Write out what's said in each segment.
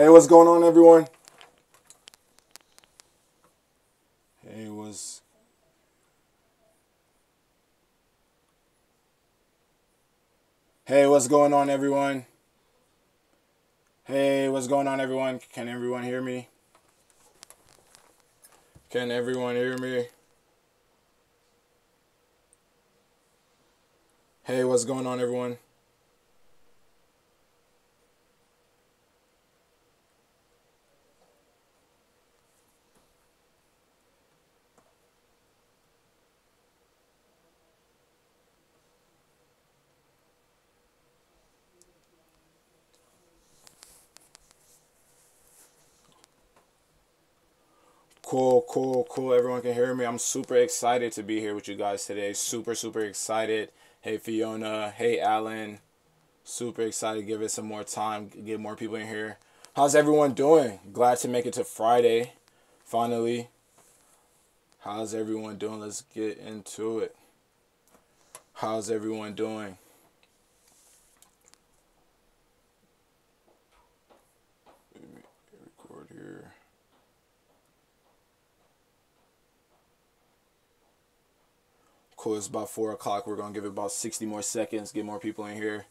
Hey, what's going on, everyone? Hey, what's going on, everyone? Hey, what's going on, everyone? Can everyone hear me? Can everyone hear me? Hey, what's going on, everyone? Cool, cool, cool. Everyone can hear me. I'm super excited to be here with you guys today. Super, super excited. Hey, Fiona. Hey, Alan. Super excited. Give it some more time. Get more people in here. How's everyone doing? Glad to make it to Friday. Finally. How's everyone doing? Let's get into it. How's everyone doing? Let me record here. Cool, it's about 4 o'clock. We're going to give it about 60 more seconds. Get more people in here.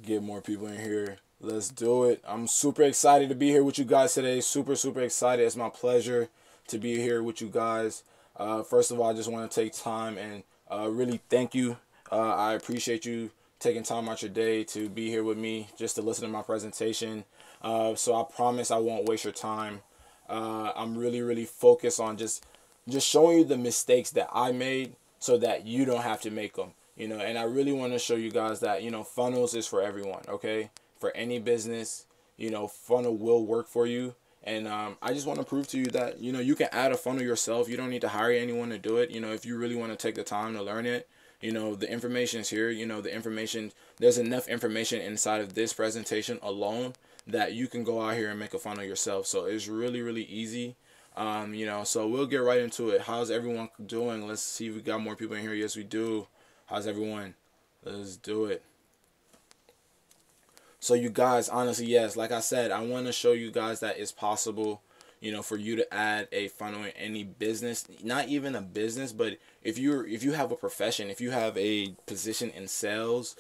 Get more people in here. Let's do it. I'm super excited to be here with you guys today. Super, super excited. It's my pleasure to be here with you guys. First of all, I just want to take time and really thank you. I appreciate you taking time out your day to be here with me just to listen to my presentation. So I promise I won't waste your time. I'm really, really focused on just showing you the mistakes that I made so that you don't have to make them. And I really want to show you guys that, funnels is for everyone, okay? For any business, funnel will work for you. And I just want to prove to you that, you can add a funnel yourself. You don't need to hire anyone to do it. If you really want to take the time to learn it, the information is here. There's enough information inside of this presentation alone that you can go out here and make a funnel yourself. So it's really, really easy. So we'll get right into it. How's everyone doing? Let's see if we got more people in here. Yes, we do. How's everyone? Let's do it. So you guys, honestly, yes, like I said, I want to show you guys that it's possible, for you to add a funnel in any business, not even a business, but if you have a profession, if you have a position in sales,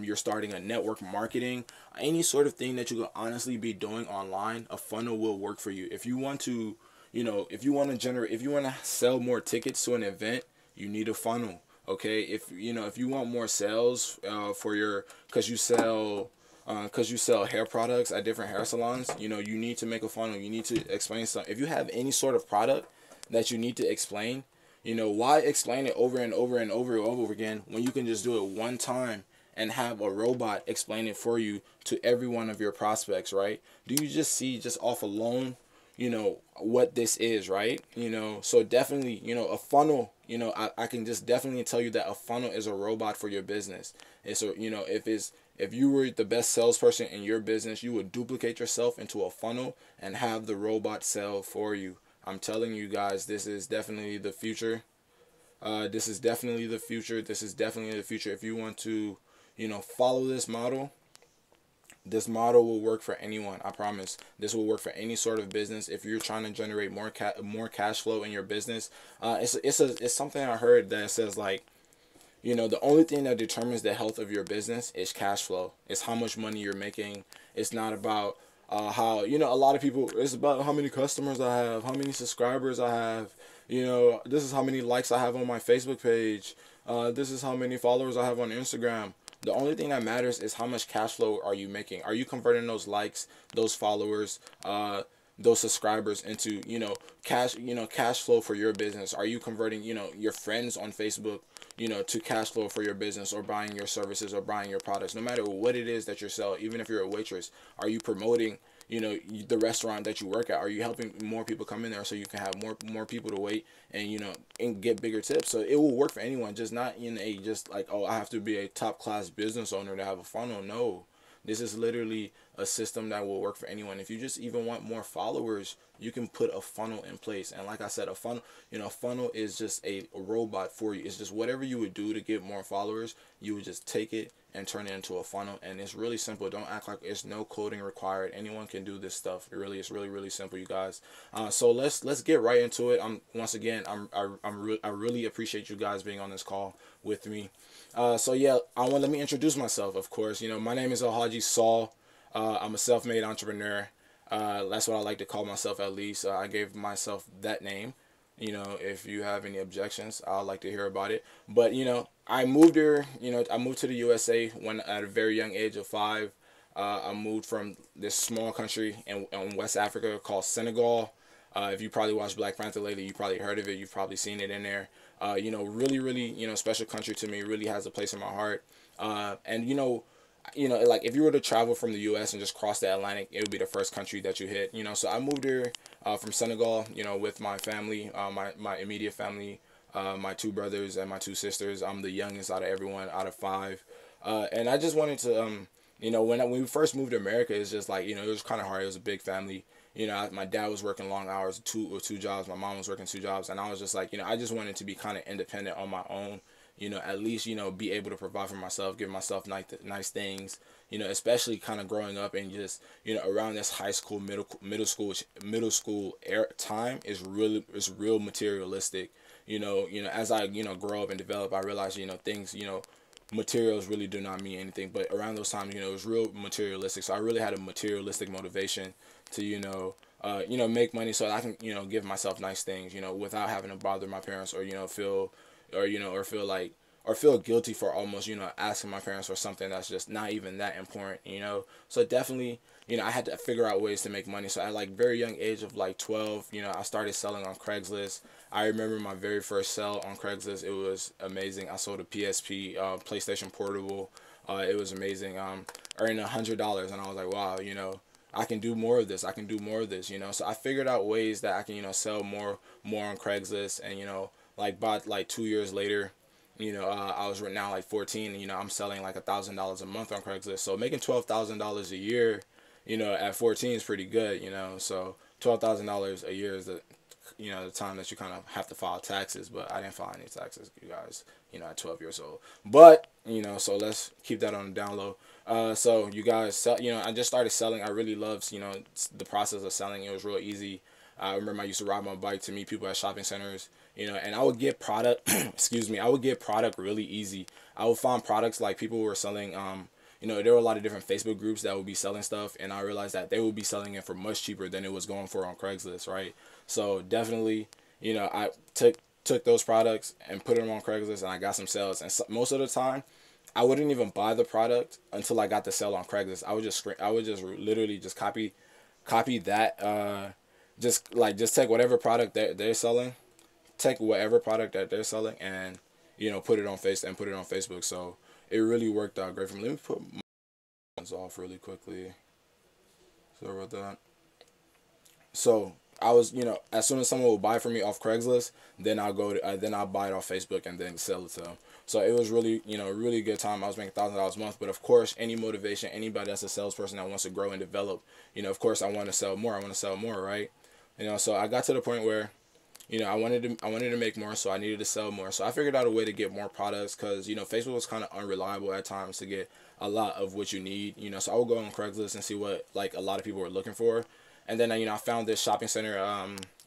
you're starting a network marketing, any sort of thing that you could honestly be doing online, a funnel will work for you. If you want to, if you want to sell more tickets to an event, you need a funnel. Okay, if you want more sales because you sell hair products at different hair salons, you need to make a funnel. You need to explain something. If you have any sort of product that you need to explain, why explain it over and over and over and over again when you can just do it one time and have a robot explain it for you to every one of your prospects, right? Do you just see just off alone, what this is, right? So definitely, a funnel, I can just definitely tell you that a funnel is a robot for your business. It's if you were the best salesperson in your business, you would duplicate yourself into a funnel and have the robot sell for you. I'm telling you guys, this is definitely the future. This is definitely the future. This is definitely the future. If you want to, follow this model, this model will work for anyone. I promise. This will work for any sort of business. If you're trying to generate more cash flow in your business, it's something I heard that says like, the only thing that determines the health of your business is cash flow. It's how much money you're making. It's not about how, a lot of people, it's about how many customers I have, how many subscribers I have. This is how many likes I have on my Facebook page. This is how many followers I have on Instagram. The only thing that matters is how much cash flow are you making. Are you converting those likes, those followers, those subscribers into, cash flow for your business? Are you converting, your friends on Facebook, to cash flow for your business or buying your services or buying your products? No matter what it is that you're selling, even if you're a waitress, are you promoting, the restaurant that you work at? Are you helping more people come in there so you can have more people to wait and, and get bigger tips? So it will work for anyone, just not in just like, oh, I have to be a top class business owner to have a funnel. No, this is literally a system that will work for anyone. If you just even want more followers, you can put a funnel in place. And like I said, a funnel, funnel is just a robot for you. It's just whatever you would do to get more followers, you would just take it and turn it into a funnel. And it's really simple. Don't act like it's no coding required. Anyone can do this stuff. It's really simple, you guys. So let's get right into it. Once again, I really appreciate you guys being on this call with me. So yeah, let me introduce myself. Of course, my name is Alhaji Saul. I'm a self-made entrepreneur. That's what I like to call myself, at least. I gave myself that name. If you have any objections, I'd like to hear about it. But, I moved here, I moved to the USA when at a very young age of 5. I moved from this small country in West Africa called Senegal. If you probably watched Black Panther lately, you probably heard of it. You've probably seen it in there. Really, special country to me. Really has a place in my heart. And, like if you were to travel from the U.S. and just cross the Atlantic, it would be the first country that you hit. So I moved here from Senegal, with my family, my immediate family, my 2 brothers and my 2 sisters. I'm the youngest out of everyone, out of 5. And I just wanted to, when we first moved to America, it's just like, it was kind of hard. It was a big family. My dad was working long hours, two jobs. My mom was working 2 jobs. And I was just like, I just wanted to be kind of independent on my own. At least, be able to provide for myself, give myself nice things, especially kind of growing up and just, around this high school, middle school era time is real materialistic. As I, grow up and develop, I realize, things, materials really do not mean anything. But around those times, it was real materialistic. So I really had a materialistic motivation to, make money so that I can, give myself nice things, without having to bother my parents or, feel guilty for almost, asking my parents for something that's just not even that important, So definitely, I had to figure out ways to make money. So at like very young age of like 12, I started selling on Craigslist. I remember my very first sell on Craigslist. It was amazing. I sold a PSP, PlayStation Portable. It was amazing. Earning $100, and I was like, wow, I can do more of this. I can do more of this, So I figured out ways that I can, sell more on Craigslist, and like about like 2 years later, I was now like 14, and I'm selling like $1,000 a month on Craigslist. So making $12,000 a year, at 14 is pretty good, So $12,000 a year is the time that you kind of have to file taxes. But I didn't file any taxes, you guys, at 12 years old. But so let's keep that on the down low. So you guys, I just started selling. I really loved, the process of selling. It was real easy. I remember I used to ride my bike to meet people at shopping centers, and I would get product, excuse me, I would get product really easy. I would find products like people were selling, there were a lot of different Facebook groups that would be selling stuff, and I realized that they would be selling it for much cheaper than it was going for on Craigslist, right? So definitely, I took those products and put them on Craigslist, and I got some sales. And most of the time, I wouldn't even buy the product until I got the sale on Craigslist. I would just literally just copy that. Just take whatever product that they're selling, take whatever product that they're selling, and put it on Facebook. So it really worked out great for me. Let me put my ones off really quickly. Sorry about that. So I was, as soon as someone would buy from me off Craigslist, then I'll buy it off Facebook and then sell it to them. So it was really, really good time. I was making $1,000 a month. But of course, any motivation, anybody that's a salesperson that wants to grow and develop, of course, I want to sell more. Right? So I got to the point where, I wanted to make more, so I needed to sell more. So I figured out a way to get more products because, Facebook was kind of unreliable at times to get a lot of what you need. So I would go on Craigslist and see what like a lot of people were looking for. And then, I found this shopping center.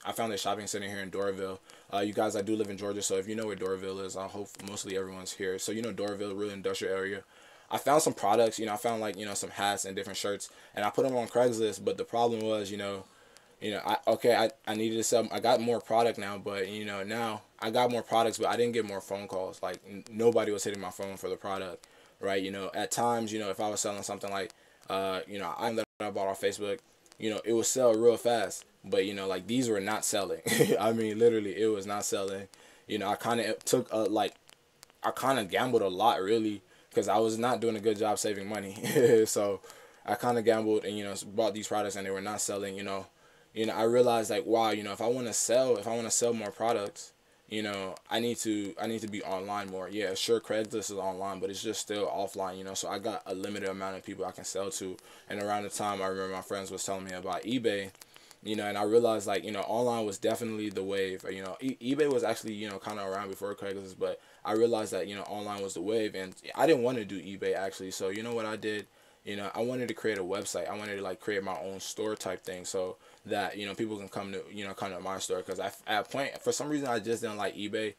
I found this shopping center here in Doraville. You guys, I do live in Georgia, so if you know where Doraville is, I hope mostly everyone's here. So, Doraville, really industrial area. I found some products, I found like, some hats and different shirts, and I put them on Craigslist. But the problem was, I needed to sell. I got more product now, but now I got more products, but I didn't get more phone calls. Like nobody was hitting my phone for the product, right? At times, if I was selling something like, item that I bought off Facebook, it would sell real fast, but like these were not selling. I mean, literally, it was not selling. I kind of took I kind of gambled a lot really because I was not doing a good job saving money. So I kind of gambled and bought these products and they were not selling. I realized like wow, if I want to sell more products, you know, I need to be online more. Yeah, sure, Craigslist is online, but it's just still offline, you know. So I got a limited amount of people I can sell to. And around the time, I remember my friends was telling me about eBay, you know, and I realized, like, you know, online was definitely the wave. You know, eBay was actually, you know, kind of around before Craigslist, but I realized that, you know, online was the wave, and I didn't want to do eBay actually. So you know what I did? You know, I wanted to create a website. I wanted to like create my own store type thing, so that, you know, people can come to, you know, come to my store. Because at a point, for some reason, I just didn't like eBay,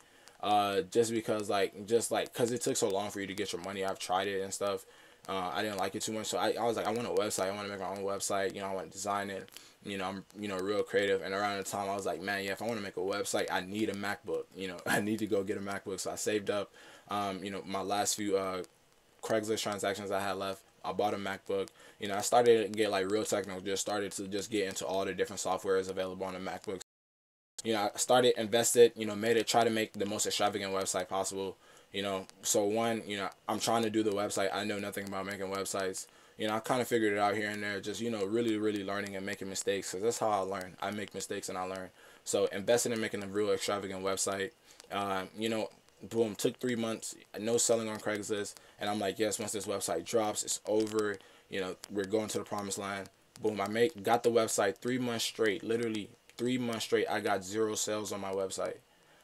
just because because it took so long for you to get your money. I've tried it and stuff. I didn't like it too much, so I was like, I want a website. I want to make my own website. You know, I want to design it. You know, I'm, you know, real creative. And around the time, I was like, man, yeah, if I want to make a website, I need a MacBook. You know, I need to go get a MacBook. So I saved up. You know, my last few Craigslist transactions I had left, I bought a MacBook. You know, I started to get like real technical. Just started to just get into all the different softwares available on the MacBook. You know, I started, invested, you know, try to make the most extravagant website possible. You know, so one, you know, I'm trying to do the website. I know nothing about making websites. You know, I kind of figured it out here and there, just, you know, really learning and making mistakes, because that's how I learn. I make mistakes and I learn. So invested in making a real extravagant website. You know, boom, took 3 months, no selling on Craigslist, and I'm like, yes, once this website drops, it's over. You know, we're going to the promised land. Boom, got the website 3 months straight, literally 3 months straight. I got 0 sales on my website.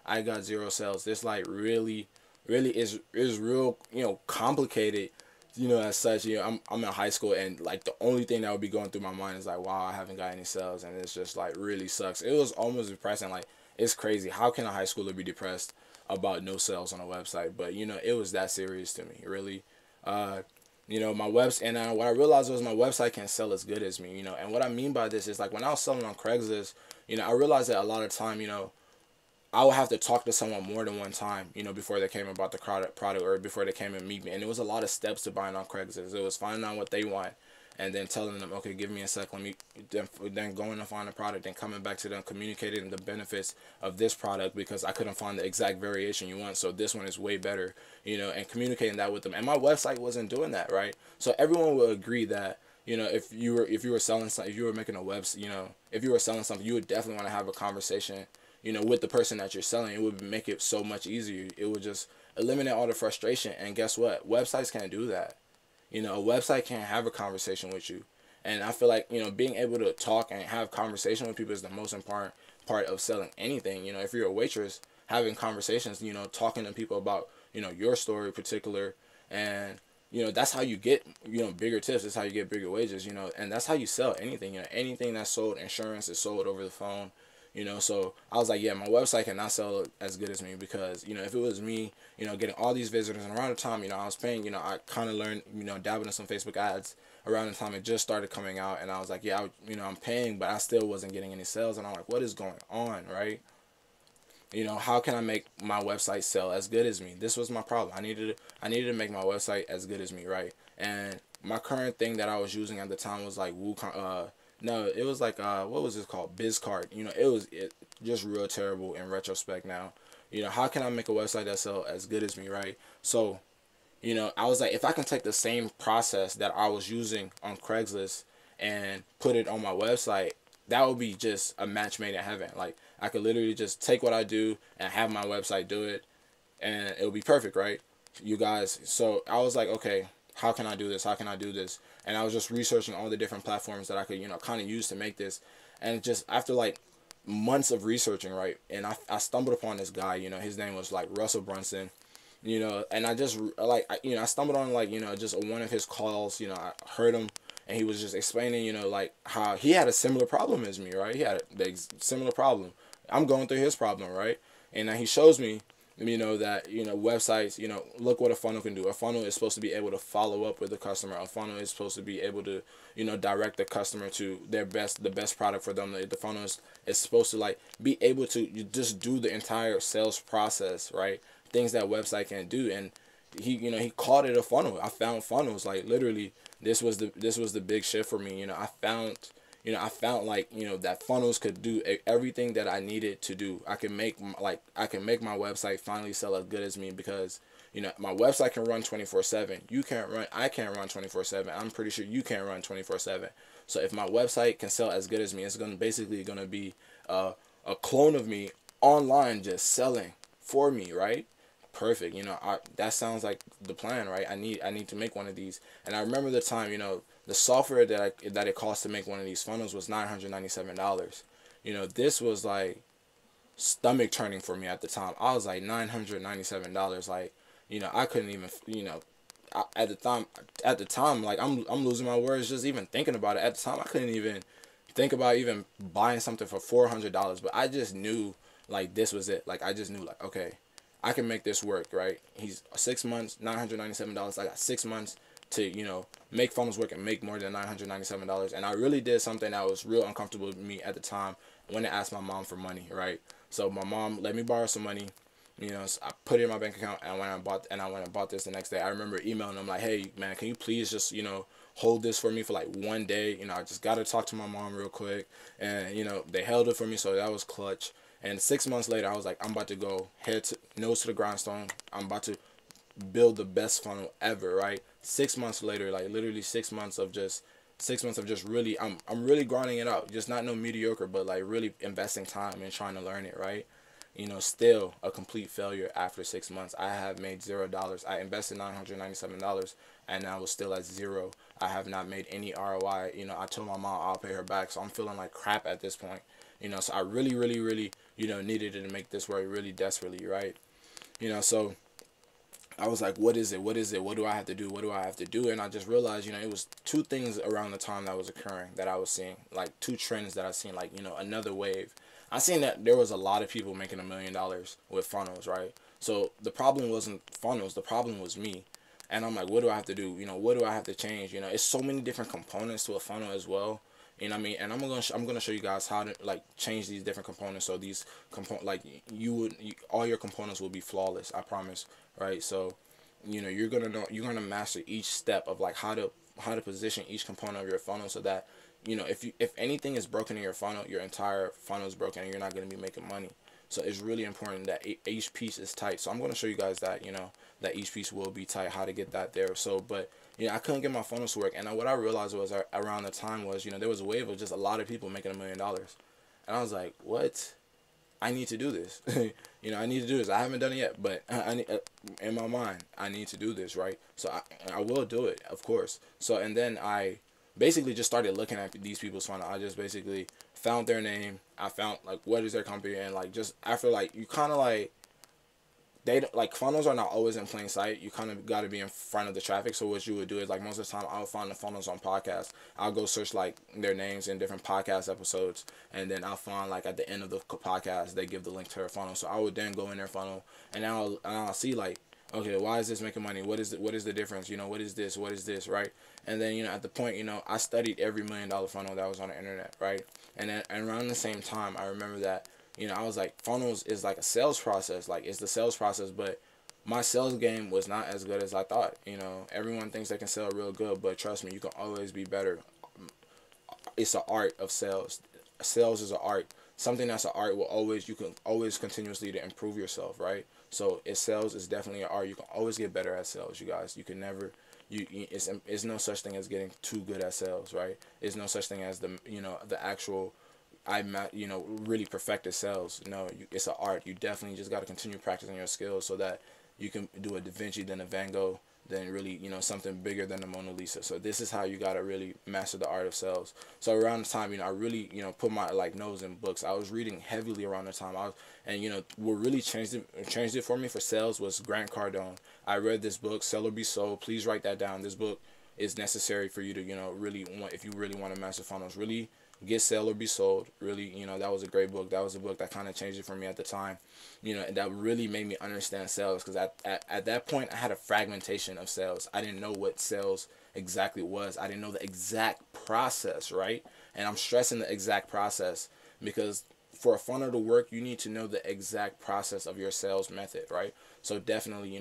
I got 0 sales. This like really is real, you know, complicated, you know, as such. You know, I'm in high school, and like the only thing that would be going through my mind is like, wow, I haven't got any sales, and it's just like really sucks. It was almost depressing. Like, it's crazy. How can a high schooler be depressed about no sales on a website? But you know, it was that serious to me, really. uh you know, my website, and what I realized was my website can sell as good as me, you know. And what I mean by this is, like, when I was selling on Craigslist, you know, I realized that a lot of time, you know, I would have to talk to someone more than one time, you know, before they came about the product, or before they came and meet me. And it was a lot of steps to buying on Craigslist. It was finding out what they want, and then telling them, okay, give me a sec, let me, then going to find the product, and coming back to them, communicating the benefits of this product, because I couldn't find the exact variation you want, so this one is way better, you know, and communicating that with them. And my website wasn't doing that, right? So everyone will agree that, you know, if you were selling something, if you were making a website, you know, if you were selling something, you would definitely want to have a conversation, you know, with the person that you're selling. It would make it so much easier. It would just eliminate all the frustration. And guess what? Websites can't do that. You know, a website can't have a conversation with you. And I feel like, you know, being able to talk and have conversation with people is the most important part of selling anything. You know, if you're a waitress, having conversations, you know, talking to people about, you know, your story in particular, and, you know, that's how you get, you know, bigger tips. That's how you get bigger wages, you know, and that's how you sell anything. You know, anything that's sold, insurance is sold over the phone. You know, so I was like, yeah, my website cannot sell as good as me, because, you know, if it was me, you know, getting all these visitors, and around the time, you know, I was paying, you know, I kind of learned, you know, dabbling in some Facebook ads around the time it just started coming out, and I was like, yeah, you know, I'm paying, but I still wasn't getting any sales, and I'm like, what is going on, right? You know, how can I make my website sell as good as me? This was my problem. I needed to make my website as good as me, right? And my current thing that I was using at the time was like no, it was like what was this called? BizCard. You know, it just real terrible in retrospect now. You know, how can I make a website that sell as good as me, right? So, you know, I was like, if I can take the same process that I was using on Craigslist and put it on my website, that would be just a match made in heaven. Like, I could literally just take what I do and have my website do it, and it would be perfect, right? You guys. So I was like, okay, how can I do this? How can I do this? And I was just researching all the different platforms that I could, you know, kind of use to make this. And just after like months of researching, right, and I stumbled upon this guy. You know, his name was like Russell Brunson. You know, and I just like, you know, I stumbled on, like, you know, just one of his calls. You know, I heard him, and he was just explaining, you know, like how he had a similar problem as me, right? He had a similar problem. I'm going through his problem, right? And then he shows me, you know, that, you know, websites, you know, look what a funnel can do. A funnel is supposed to be able to follow up with the customer. A funnel is supposed to be able to, you know, direct the customer to the best product for them. The funnel is supposed to like be able to just do the entire sales process, right? Things that website can't do. And he, you know, he called it a funnel. I found funnels, like, literally this was the big shift for me. You know, I found like, you know, that funnels could do everything that I needed to do. I can make my website finally sell as good as me, because, you know, my website can run 24/7. I can't run 24/7. I'm pretty sure you can't run 24/7. So if my website can sell as good as me, it's basically gonna be a clone of me online just selling for me, right? Perfect. That sounds like the plan, right? I need to make one of these. And I remember the time, the software that it cost to make one of these funnels was $997. This was like stomach turning for me at the time. I was like $997. Like, I couldn't even, at the time, like I'm losing my words just even thinking about it. At the time, I couldn't even think about even buying something for $400. But I just knew like this was it. Like I just knew like, okay, I can make this work, right? He's 6 months, $997. I got 6 months to, make funnels work and make more than $997. And I really did something that was real uncomfortable with me at the time when I asked my mom for money, right? So my mom let me borrow some money. So I put it in my bank account, and I went and bought this the next day. I remember emailing them like, hey man, can you please just, hold this for me for like one day? I just got to talk to my mom real quick. And, they held it for me. So that was clutch. And 6 months later, I was like, I'm about to go nose to the grindstone. I'm about to build the best funnel ever, right? 6 months later, like literally 6 months of just really, I'm really grinding it out. Just not no mediocre, but like really investing time and trying to learn it, right? Still a complete failure after 6 months. I have made $0. I invested $997, and I was still at zero. I have not made any ROI. I told my mom I'll pay her back, so I'm feeling like crap at this point. So I really, really, really, needed to make this work really desperately, right? So I was like, what is it? What is it? What do I have to do? What do I have to do? And I just realized, it was two things around the time that was occurring that I was seeing, like two trends that I seen, like, another wave. I seen that there was a lot of people making $1 million with funnels, right? So the problem wasn't funnels, the problem was me. And I'm like, what do I have to do? What do I have to change? It's so many different components to a funnel as well. What I mean? And I'm gonna show you guys how to like change these different components. So these like all your components will be flawless. I promise, right? So, you're gonna master each step of like how to position each component of your funnel so that, if anything is broken in your funnel, your entire funnel is broken and you're not gonna be making money. So it's really important that each piece is tight. So I'm gonna show you guys that, that each piece will be tight, how to get that there. So, but I couldn't get my funnels to work, and what I realized was around the time was, there was a wave of just a lot of people making $1 million, and I was like, what? I need to do this. I need to do this. I haven't done it yet, but I need, in my mind, I need to do this, right? So I will do it, of course. So, and then I basically just started looking at these people's funnel. I just basically found their name. I found like what is their company, and like just after like you kind of like like funnels are not always in plain sight. You kind of got to be in front of the traffic. So what you would do is like most of the time I'll find the funnels on podcasts. I'll go search like their names in different podcast episodes, and then I'll find like at the end of the podcast they give the link to their funnel. So I would then go in their funnel, and I'll see like, okay, why is this making money? What is the difference? What is this? What is this, right? And then at the point, I studied every $1 million funnel that was on the internet, right? And then and around the same time, I remember that I was like, funnels is like a sales process, like it's the sales process, but my sales game was not as good as I thought. Everyone thinks they can sell real good, but trust me, you can always be better. It's an art of sales. Sales is an art. Something that's an art you can always continuously to improve yourself, right? So sales is definitely an art. You can always get better at sales, you guys. You can never, it's no such thing as getting too good at sales, right? It's no such thing as the actual, really perfected sales. No, it's an art. You definitely just got to continue practicing your skills so that you can do a Da Vinci, then a Van Gogh, then really, something bigger than the Mona Lisa. So this is how you got to really master the art of sales. So around the time, I really, put my like nose in books. I was reading heavily around the time. What really changed it for me for sales was Grant Cardone. I read this book, Sell or Be Sold. Please write that down. This book is necessary for you to, really want, if you really want to master funnels, really get Sell or Be Sold. Really, that was a great book. That was a book that kind of changed it for me at the time. And that really made me understand sales, because at that point I had a fragmentation of sales. I didn't know what sales exactly was. I didn't know the exact process, right? And I'm stressing the exact process because for a funnel to work, you need to know the exact process of your sales method, right? So definitely,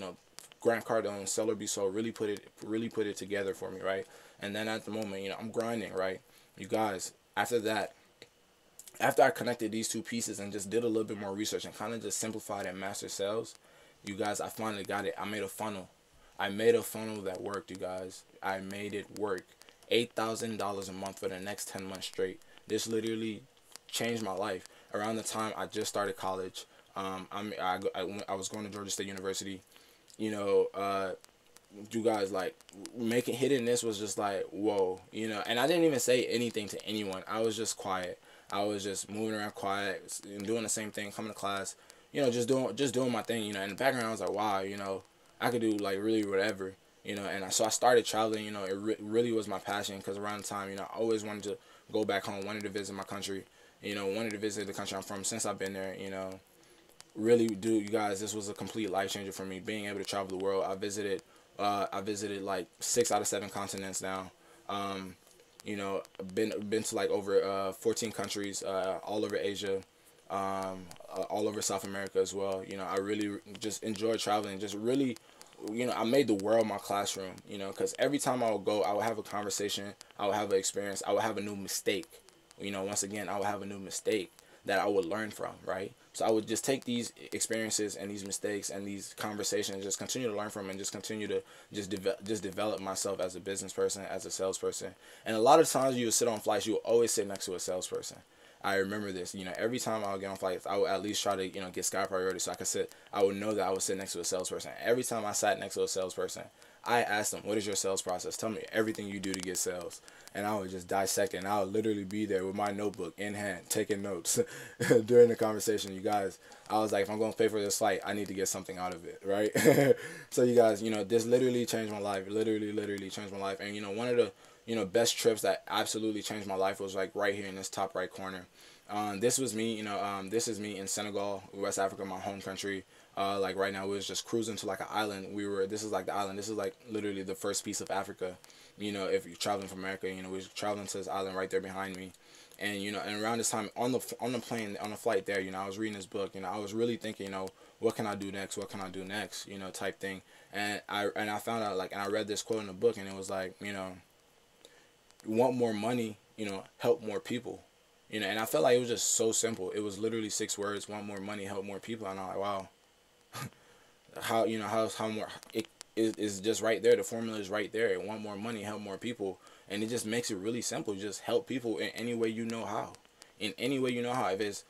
Grant Cardone, Sell or Be Sold, really put it together for me, right? And then at the moment, I'm grinding, right? You guys, after I connected these two pieces and just did a little bit more research and kind of just simplified and mastered sales, you guys, I finally got it. I made a funnel. I made a funnel that worked, you guys. I made it work. $8,000 a month for the next 10 months straight. This literally changed my life. Around the time I just started college, I was going to Georgia State University. You know, you guys, like, hitting this was just like, whoa, you know. And I didn't even say anything to anyone. I was just quiet. I was just moving around quiet, doing the same thing, coming to class, you know, just doing my thing, you know. In the background, I was like, wow, you know, I could do like really whatever, you know. And so I started traveling, you know. It really was my passion, because around the time, you know, I always wanted to go back home, wanted to visit my country, you know, wanted to visit the country I'm from since I've been there, you know. Really, do you guys, this was a complete life changer for me, being able to travel the world. I visited like 6 out of 7 continents now. You know, been to like over 14 countries, all over Asia, all over South America as well. You know, I really just enjoy traveling. Just really, you know, I made the world my classroom. You know, because every time I would go, I would have a conversation, I would have an experience, I would have a new mistake. You know, once again, I would have a new mistake that I would learn from, right? So I would just take these experiences and these mistakes and these conversations, just continue to learn from, and just continue to just develop myself as a business person, as a salesperson. And a lot of times you would sit on flights, you would always sit next to a salesperson. I remember this, you know, every time I would get on flights, I would at least try to, you know, get sky priority so I would know that I would sit next to a salesperson. Every time I sat next to a salesperson, I asked them, what is your sales process? Tell me everything you do to get sales. And I would just dissect it, and I would literally be there with my notebook in hand, taking notes during the conversation. You guys, I was like, if I'm going to pay for this flight, I need to get something out of it, right? So you guys, you know, this literally changed my life, literally changed my life. And, you know, one of the, you know, best trips that absolutely changed my life was like right here in this top right corner. This was me, you know, this is me in Senegal, West Africa, my home country. Like right now, we was just cruising to like an island. This is like the island. This is like literally the first piece of Africa. You know, if you're traveling from America, you know, we was traveling to this island right there behind me. And, you know, and around this time on the plane, on the flight there, you know, I was reading this book, you know, I was really thinking, you know, what can I do next? What can I do next? You know, type thing. And I found out, like, and I read this quote in the book, and it was like, you know, you want more money, you know, help more people. You know, and I felt like it was just so simple. It was literally 6 words: want more money, help more people. And I'm like, wow, how, you know, how more, it is just right there. The formula is right there. Want more money, help more people. And it just makes it really simple. Just help people in any way you know how. In any way you know how. If it's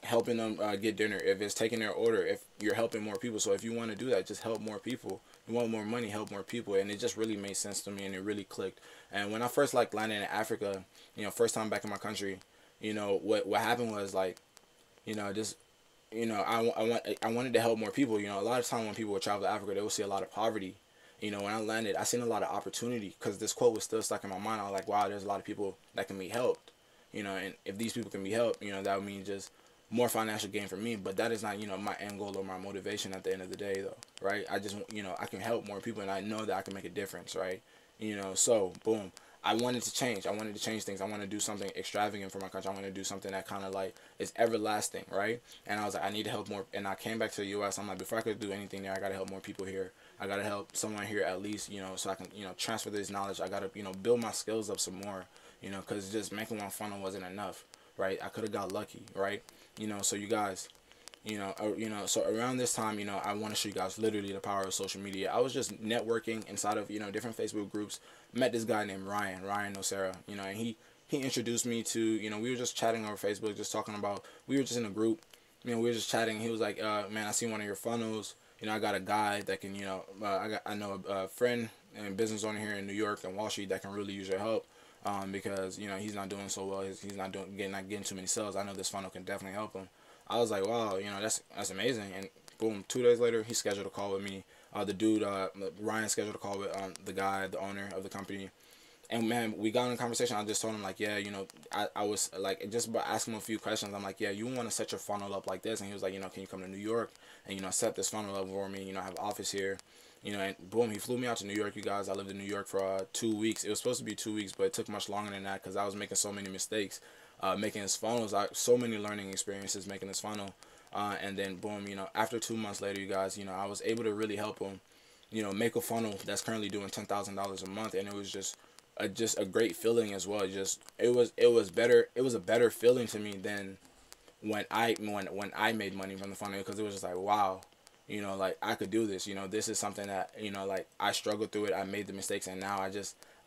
helping them get dinner, if it's taking their order, if you're helping more people. So if you want to do that, just help more people. You want more money, help more people. And it just really made sense to me, and it really clicked. And when I first like landed in Africa, you know, first time back in my country, you know, what happened was, like, you know, just, you know, I wanted to help more people. You know, a lot of time when people would travel to Africa, they would see a lot of poverty. You know, when I landed, I seen a lot of opportunity, because this quote was still stuck in my mind. I was like, wow, there's a lot of people that can be helped. You know, and if these people can be helped, you know, that would mean just more financial gain for me. But that is not, you know, my end goal or my motivation at the end of the day, though, right? I just, you know, I can help more people, and I know that I can make a difference, right? You know, so boom. I wanted to change. I wanted to change things. I want to do something extravagant for my country. I want to do something that kind of like is everlasting, right? And I was like, I need to help more. And I came back to the U.S. I'm like, before I could do anything there, I got to help more people here. I got to help someone here at least, you know, so I can, you know, transfer this knowledge. I got to, you know, build my skills up some more, you know, because just making one funnel wasn't enough, right? I could have got lucky, right? You know, so you guys, you know, so around this time, you know, I want to show you guys literally the power of social media. I was just networking inside of, you know, different Facebook groups. Met this guy named Ryan Nocera, you know, and he introduced me to, you know, we were just chatting over Facebook, just talking about, we were just in a group, you know, we were just chatting. He was like, man, I see one of your funnels. You know, I got a guy that can, you know, I know a friend and business owner here in New York and Wall Street that can really use your help, because, you know, he's not doing so well. He's not getting too many sales. I know this funnel can definitely help him. I was like, wow, you know, that's amazing. And boom, 2 days later, he scheduled a call with me. The dude, Ryan, scheduled a call with the guy, the owner of the company. And man, we got in a conversation. I just told him, like, yeah, you know, I was like, just by asking him a few questions, I'm like, yeah, you want to set your funnel up like this? And he was like, you know, can you come to New York and, you know, set this funnel up for me? You know, I have an office here. You know, and boom, he flew me out to New York, you guys. I lived in New York for 2 weeks. It was supposed to be 2 weeks, but it took much longer than that because I was making so many mistakes. Making his funnels, so many learning experiences making this funnel. And then boom, you know, after 2 months later, you guys, you know, I was able to really help him, you know, make a funnel that's currently doing $10,000 a month. And it was just a great feeling as well. Just it was a better feeling to me than when I made money from the funnel, because it was just like, wow, you know, like, I could do this. You know, this is something that, you know, like, I struggled through it, I made the mistakes, and now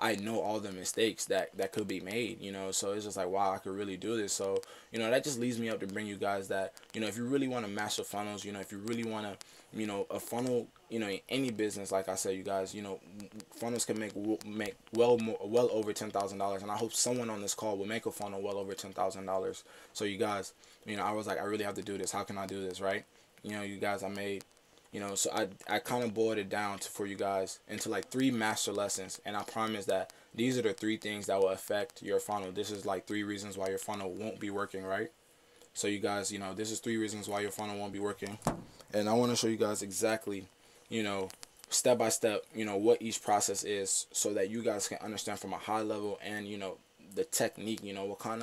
I know all the mistakes that could be made, you know. So it's just like, wow, I could really do this. So, you know, that just leads me up to bring you guys that, you know, if you really want to master funnels, you know, if you really want to, you know, a funnel, you know, in any business, like I said, you guys, you know, funnels can make well over $10,000, and I hope someone on this call will make a funnel well over $10,000. So you guys, you know, I was like, I really have to do this. How can I do this, right? You know, you guys, I made, you know, so I kind of boiled it down for you guys into like 3 master lessons, and I promise that these are the 3 things that will affect your funnel. This is like 3 reasons why your funnel won't be working, right? So you guys, you know, this is 3 reasons why your funnel won't be working. And I want to show you guys exactly, you know, step by step, you know, what each process is, so that you guys can understand from a high level, and, you know, the technique, you know, what kind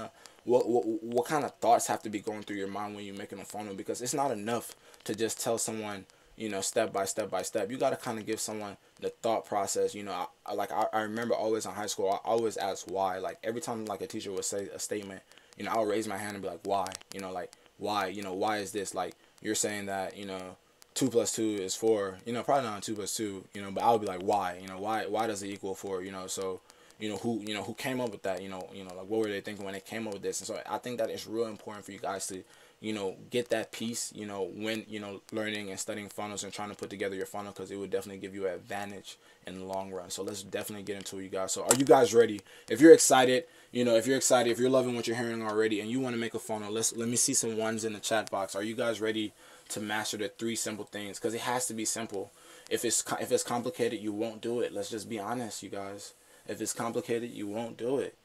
of thoughts have to be going through your mind when you're making a funnel, because it's not enough to just tell someone, you know, step by step. You got to kind of give someone the thought process. You know, I remember always in high school, I always asked why. Like every time like a teacher would say a statement, you know, I'll raise my hand and be like, why? You know, like, why? You know, why is this? Like, you're saying that, you know, 2 plus 2 is 4. You know, probably not 2 plus 2. You know, but I would be like, why? You know, why does it equal 4? You know, so, you know, who came up with that? You know, like, what were they thinking when they came up with this? And so I think that it's real important for you guys to, you know, get that piece, you know, when, you know, learning and studying funnels and trying to put together your funnel, because it would definitely give you an advantage in the long run. So let's definitely get into it, you guys. So are you guys ready? If you're excited, you know, if you're loving what you're hearing already and you want to make a funnel, let me see some ones in the chat box. Are you guys ready to master the 3 simple things? Because it has to be simple. If it's complicated, you won't do it. Let's just be honest, you guys. If it's complicated, you won't do it.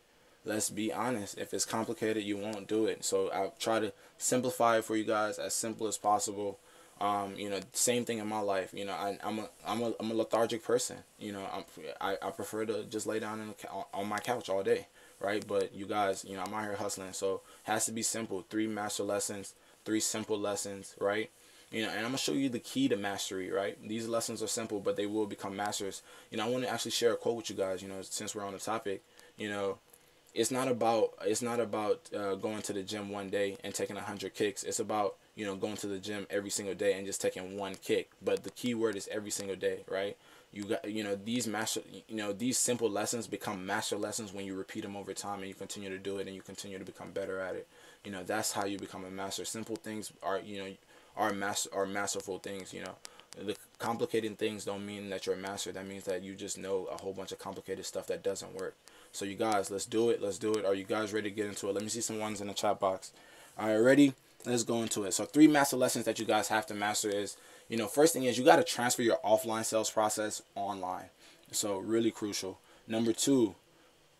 Let's be honest. If it's complicated, you won't do it. So I'll try to simplify it for you guys as simple as possible. You know, same thing in my life. You know, I'm a lethargic person. You know, I prefer to just lay down on my couch all day, right? But you guys, you know, I'm out here hustling, so it has to be simple. 3 master lessons, 3 simple lessons, right? You know, and I'm gonna show you the key to mastery, right? These lessons are simple, but they will become masters. You know, I want to actually share a quote with you guys. You know, since we're on the topic, you know. It's not about going to the gym one day and taking 100 kicks. It's about, you know, going to the gym every single day and just taking 1 kick. But the key word is every single day, right? You got, you know, these simple lessons become master lessons when you repeat them over time and you continue to do it and you continue to become better at it. You know, that's how you become a master. Simple things are, you know, are masterful things. You know, the complicated things don't mean that you're a master. That means that you just know a whole bunch of complicated stuff that doesn't work. So you guys, let's do it. Let's do it. Are you guys ready to get into it? Let me see some ones in the chat box. All right, ready? Let's go into it. So 3 master lessons that you guys have to master is, you know, first thing is you got to transfer your offline sales process online. So really crucial. Number 2,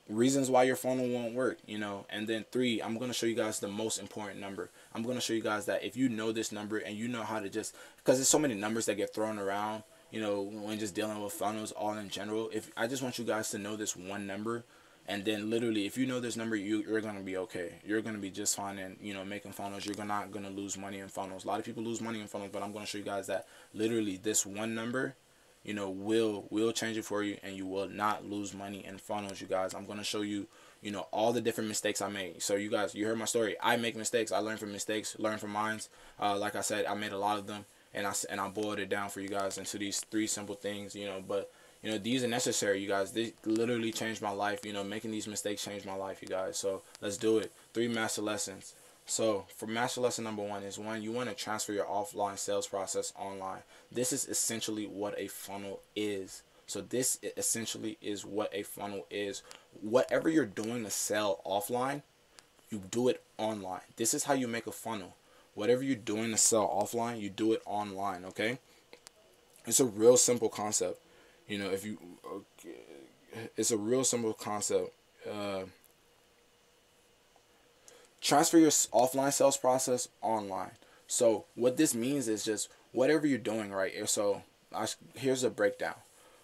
reasons why your funnel won't work, you know. And then 3, I'm going to show you guys the most important number. I'm going to show you guys that if you know this number and you know how to just, because there's so many numbers that get thrown around, you know, when just dealing with funnels all in general. If I just want you guys to know this one number, and then literally, if you know this number, you're going to be okay. You're going to be just fine in, you know, making funnels. You're not going to lose money in funnels. A lot of people lose money in funnels, but I'm going to show you guys that literally this one number, you know, will change it for you, and you will not lose money in funnels, you guys. I'm going to show you, you know, all the different mistakes I made. So you guys, you heard my story. I make mistakes. I learn from mistakes, learn from mine. Like I said, I made a lot of them, and I boiled it down for you guys into these 3 simple things, you know, but you know, these are necessary, you guys. They literally changed my life. You know, making these mistakes changed my life, you guys. So let's do it. 3 master lessons. So for master lesson number 1 is, 1, you want to transfer your offline sales process online. This is essentially what a funnel is. So this essentially is what a funnel is. Whatever you're doing to sell offline, you do it online. This is how you make a funnel. Whatever you're doing to sell offline, you do it online, okay? It's a real simple concept. You know, if you, it's a real simple concept. Transfer your offline sales process online. So what this means is just whatever you're doing, right? So here's a breakdown.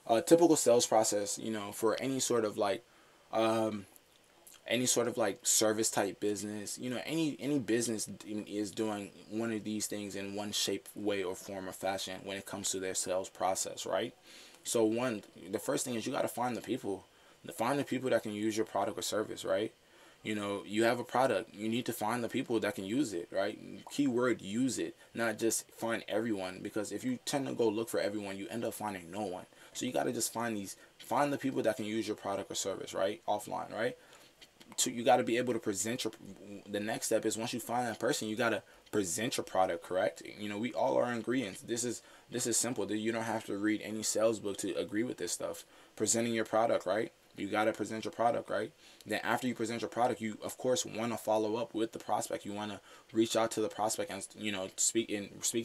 A typical sales process, you know, for any sort of like service type business, you know, any business is doing one of these things in one shape, way, or form or fashion when it comes to their sales process, right? So the first thing is you got to find the people that can use your product or service, right? You know, you have a product, you need to find the people that can use it, right? Keyword, use it, not just find everyone, because if you tend to go look for everyone, you end up finding no one. So you got to just find these find the people that can use your product or service, right? Offline, right? You got to be able to present your, the next step is once you find that person, you got to present your product correct. You know, we all are ingredients. This is simple. You don't have to read any sales book to agree with this stuff. Presenting your product, right? You got to present your product, right? Then after you present your product, you of course want to follow up with the prospect. You want to reach out to the prospect and, you know, speak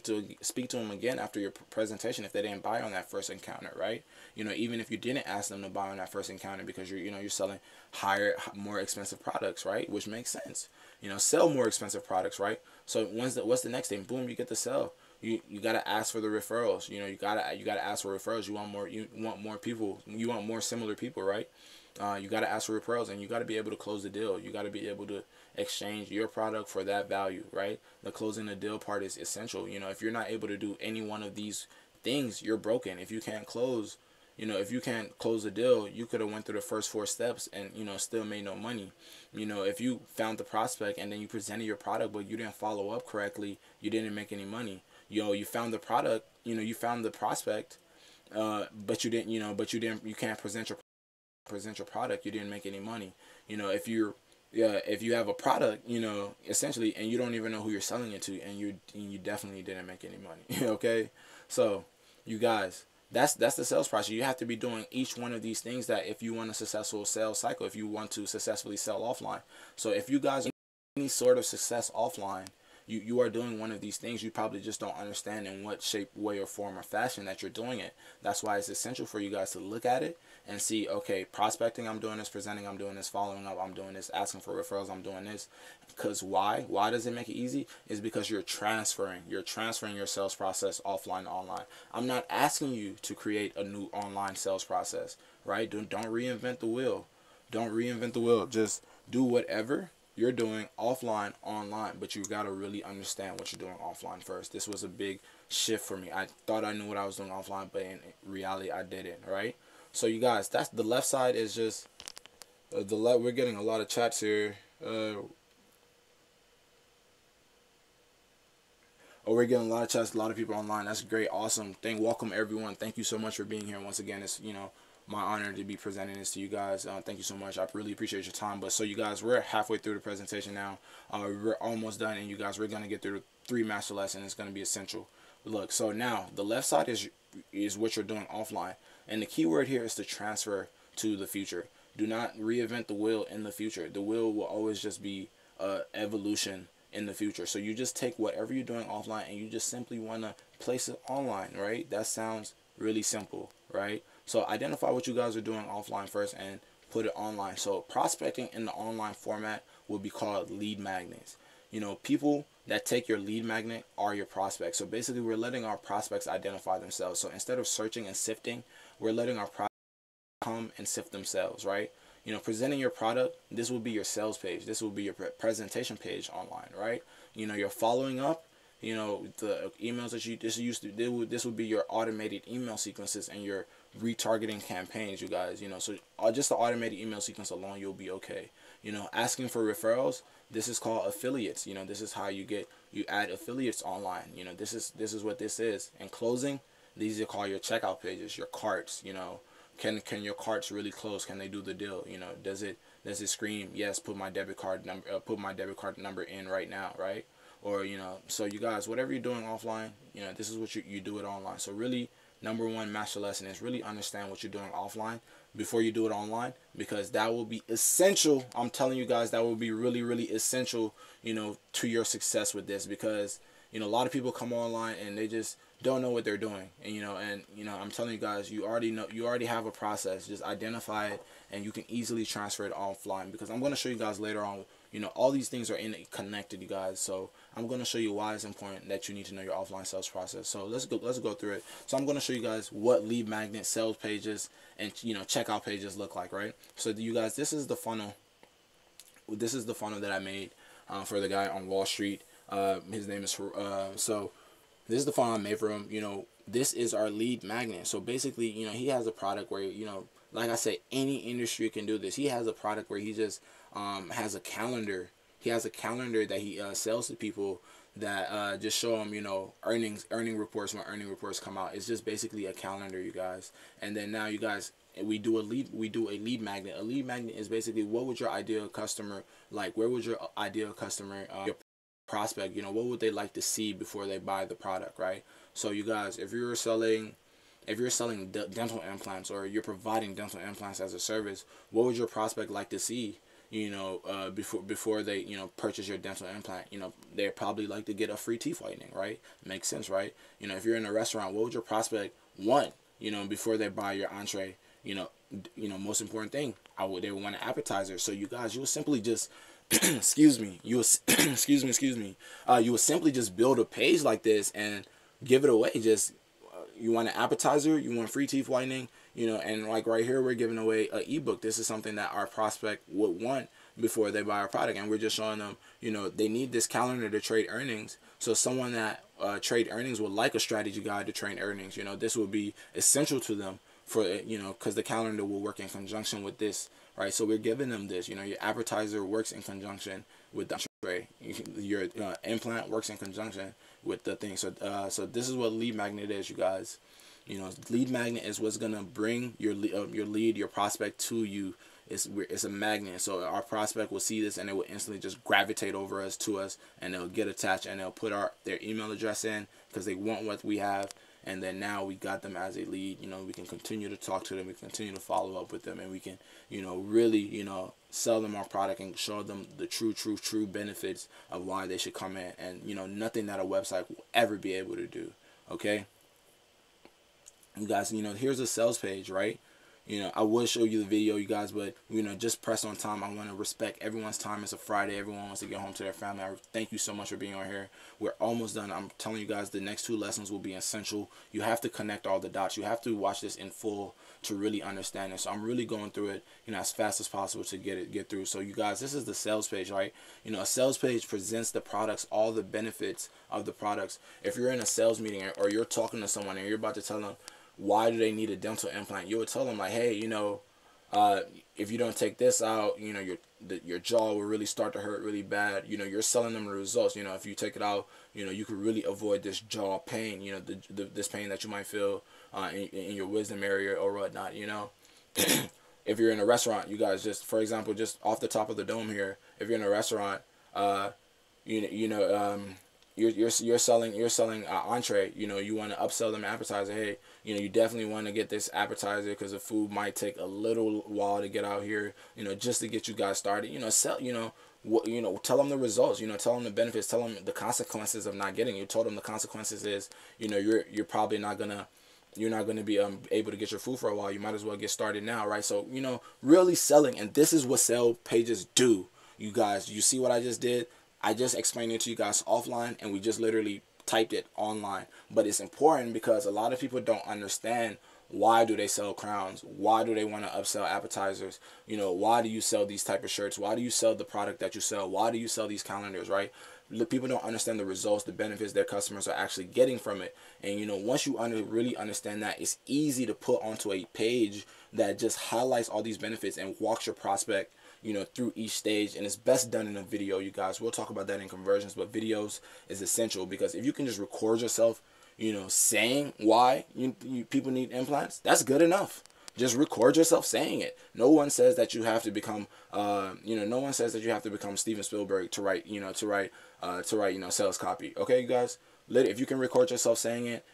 to them again after your presentation if they didn't buy on that first encounter, right? You know, even if you didn't ask them to buy on that first encounter because you're, you know, you're selling higher, more expensive products, right? Which makes sense. You know, sell more expensive products, right? So what's the next thing? Boom, you get to sell. You gotta ask for the referrals. You know, you gotta ask for referrals. You want more people. You want more similar people, right? You gotta ask for referrals, and you gotta be able to close the deal. You gotta be able to exchange your product for that value, right? The closing the deal part is essential. You know, if you're not able to do any one of these things, you're broken. If you can't close, you know, if you can't close the deal, you could have went through the first 4 steps and, you know, still made no money. You know, if you found the prospect and then you presented your product, but you didn't follow up correctly, you didn't make any money. You know, you found the product, you know, you found the prospect, but you didn't, you can't present your product, you didn't make any money. You know, if you have a product, you know, essentially, and you don't even know who you're selling it to, and you definitely didn't make any money. Okay, so you guys, that's the sales process. You have to be doing each one of these things that if you want a successful sales cycle, if you want to successfully sell offline. So if you guys want any sort of success offline, you are doing one of these things. You probably just don't understand in what shape, way, or form or fashion that you're doing it. That's why it's essential for you guys to look at it and see, okay, prospecting, I'm doing this, presenting, I'm doing this, following up, I'm doing this, asking for referrals, I'm doing this. Because why? Why does it make it easy? Is because you're transferring your sales process offline to online. I'm not asking you to create a new online sales process, right? Don't reinvent the wheel. Don't reinvent the wheel. Just do whatever you're doing offline, online, but you got to really understand what you're doing offline first. This was a big shift for me. I thought I knew what I was doing offline, but in reality, I didn't, right? So you guys, that's the left side is just the left. We're getting a lot of chats here. Oh, we're getting a lot of chats, a lot of people online. That's great, awesome. Welcome everyone. Thank you so much for being here. Once again, it's, you know, my honor to be presenting this to you guys. Thank you so much. I really appreciate your time. But so you guys, we're halfway through the presentation now. We're almost done, and you guys, we're gonna get through the 3 master lessons. It's gonna be essential. Look, so now the left side is what you're doing offline, and the key word here is to transfer to the future. Do not reinvent the wheel in the future. The wheel will always just be evolution in the future. So you just take whatever you're doing offline and you just simply want to place it online, right? That sounds really simple, right? So identify what you guys are doing offline first and put it online. So prospecting in the online format will be called lead magnets. You know, people that take your lead magnet are your prospects. So basically we're letting our prospects identify themselves. So instead of searching and sifting, we're letting our prospects come and sift themselves, right? You know, presenting your product, this will be your sales page. This will be your presentation page online, right? You know, you're following up, you know, the emails that this would be your automated email sequences and your retargeting campaigns, you guys. You know, so just the automated email sequence alone, you'll be okay. You know, asking for referrals, this is called affiliates. You know, this is how you add affiliates online. You know, this is what this is. And closing, these are called your checkout pages, your carts. You know, can your carts really close? Can they do the deal? You know, does it scream, yes, put my debit card number in right now, right? Or, you know, so you guys, whatever you're doing offline, you know, this is what you do it online. So really, number one master lesson is really understand what you're doing offline before you do it online, because that will be essential. I'm telling you guys, that will be really, really essential, you know, to your success with this, because, you know, a lot of people come online and they just don't know what they're doing. And, you know, I'm telling you guys, you already have a process. Just identify it and you can easily transfer it offline, because I'm going to show you guys later on, you know, all these things are connected, you guys. So I'm going to show you why it's important that you need to know your offline sales process. So let's go through it. So I'm going to show you guys what lead magnet sales pages and, you know, checkout pages look like, right? So you guys, this is the funnel. This is the funnel that I made for the guy on Wall Street. His name is so this is the funnel I made for him. You know, this is our lead magnet. So basically, you know, he has a product where, you know, like I say, any industry can do this. He has a product where he just has a calendar. He has a calendar that he sells to people that just show them, you know, earning reports when earning reports come out. It's just basically a calendar, you guys. And then now, you guys, we do a lead magnet. A lead magnet is basically, what would your ideal customer like? Where would your ideal customer, your prospect, what would they like to see before they buy the product, right? So you guys, if you're selling dental implants, or you're providing dental implants as a service, what would your prospect like to see, before they, purchase your dental implant? They probably like to get a free teeth whitening, right? Makes sense, right? If you're in a restaurant, what would your prospect want, before they buy your entree? Most important thing, they would want an appetizer. So you guys, you will simply just excuse me, you would simply just build a page like this and give it away. Just, you want an appetizer, you want free teeth whitening, and like right here, we're giving away an ebook. This is something that our prospect would want before they buy our product, and we're just showing them, they need this calendar to trade earnings. So someone that trade earnings would like a strategy guide to trade earnings. This would be essential to them, for because the calendar will work in conjunction with this, right? So we're giving them this. Your appetizer works in conjunction with the tray. Your implant works in conjunction with the thing. So this is what lead magnet is, you guys. Lead magnet is what's gonna bring your lead, your prospect to you. It's a magnet. So our prospect will see this, and it will instantly just gravitate over to us, and they'll get attached, and they'll put their email address in because they want what we have. And then now we got them as a lead. We can continue to talk to them, we continue to follow up with them, and we can, really, sell them our product and show them the true benefits of why they should come in, and, nothing that a website will ever be able to do. Okay? You guys, here's a sales page, right? I will show you the video, you guys, but, just press on time. I want to respect everyone's time. It's a Friday. Everyone wants to get home to their family. I thank you so much for being on here. We're almost done. I'm telling you guys, the next 2 lessons will be essential. You have to connect all the dots. You have to watch this in full to really understand it. So I'm really going through it, as fast as possible to get through. So you guys, this is the sales page, right? A sales page presents the products, all the benefits of the products. If you're in a sales meeting, or you're talking to someone and you're about to tell them, why do they need a dental implant? You would tell them, like, hey, if you don't take this out, your jaw will really start to hurt really bad. You're selling them the results. If you take it out, you could really avoid this jaw pain, this pain that you might feel in your wisdom area or whatnot. If you're in a restaurant, you guys, just for example, just off the top of the dome here, if you're in a restaurant, you're selling entree. You want to upsell them appetizer. Hey, you definitely want to get this appetizer because the food might take a little while to get out here, just to get you guys started. Tell them the results, tell them the benefits, tell them the consequences of not getting. You told them the consequences is, you're probably not gonna be able to get your food for a while. You might as well get started now, right? So, really selling. And this is what sell pages do, you guys. You see what I just did? I just explained it to you guys offline, and we just literally typed it online. But it's important because a lot of people don't understand, why do they sell crowns? Why do they want to upsell appetizers? Why do you sell these type of shirts? Why do you sell the product that you sell? Why do you sell these calendars, right? People don't understand the results, the benefits their customers are actually getting from it. And, once you really understand that, it's easy to put onto a page that just highlights all these benefits and walks your prospect, through each stage. And it's best done in a video, you guys. We'll talk about that in conversions, but videos is essential, because if you can just record yourself, saying why people need implants, that's good enough. Just record yourself saying it. No one says that you have to become, no one says that you have to become Steven Spielberg to write, sales copy. Okay, you guys. If you can record yourself saying it,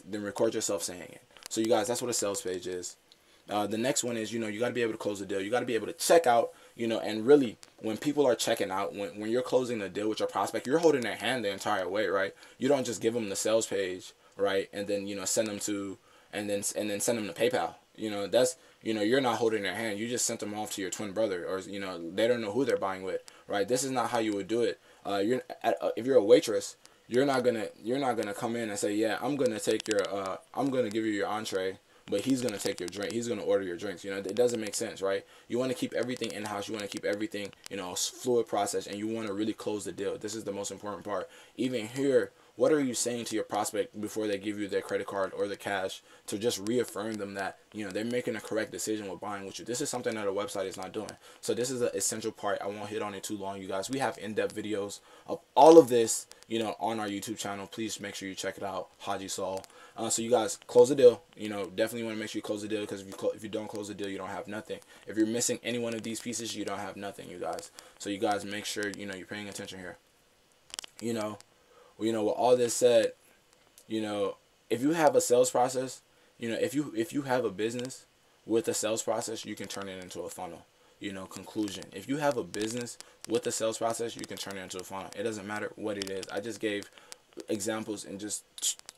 then record yourself saying it. So you guys, that's what a sales page is. The next one is, you got to be able to close the deal. You got to be able to check out, and really, when people are checking out, when you're closing the deal with your prospect, you're holding their hand the entire way, right? You don't just give them the sales page, right? And then, send them to, and then send them to PayPal. That's, you're not holding their hand. You just sent them off to your twin brother, or, they don't know who they're buying with, right? This is not how you would do it. If you're a waitress, you're not gonna come in and say, yeah, I'm gonna give you your entree, but he's going to take your drink. He's going to order your drinks. It doesn't make sense, right? You want to keep everything in-house. You want to keep everything, fluid process, and you want to really close the deal. This is the most important part. Even here, what are you saying to your prospect before they give you their credit card or the cash, to just reaffirm them that, they're making a correct decision with buying with you? This is something that a website is not doing. So this is an essential part. I won't hit on it too long, you guys. We have in-depth videos of all of this, on our YouTube channel. Please make sure you check it out, Haji Saul. So you guys close the deal. You know, definitely want to make sure you close the deal, because if you don't close the deal, you don't have nothing. If you're missing any one of these pieces, you don't have nothing, you guys. So you guys make sure, you know, you're paying attention here. You know, with all this said, you know, if you have a sales process, you know, if you have a business with a sales process, you can turn it into a funnel. You know, conclusion. If you have a business with a sales process, you can turn it into a funnel. It doesn't matter what it is. I just gave examples in just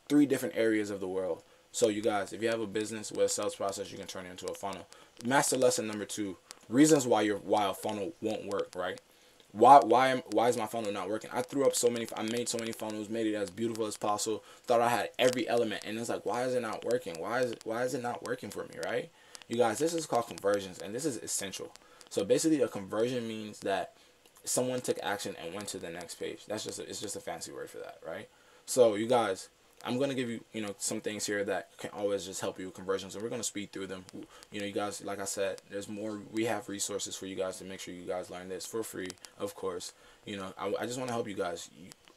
3 different areas of the world. So you guys, if you have a business with a sales process, you can turn it into a funnel. Master lesson number 2: reasons why a funnel won't work. Right? Why is my funnel not working? I made so many funnels, made it as beautiful as possible, thought I had every element, and it's like, why is it not working? Why is it not working for me? Right? You guys, this is called conversions, and this is essential. So basically, a conversion means that someone took action and went to the next page. It's just a fancy word for that, right? So you guys, I'm gonna give you, you know, some things here that can always just help you with conversions, and we're gonna speed through them. You know, you guys, like I said, there's more. We have resources for you guys to make sure you guys learn this for free, of course. You know, I just want to help you guys.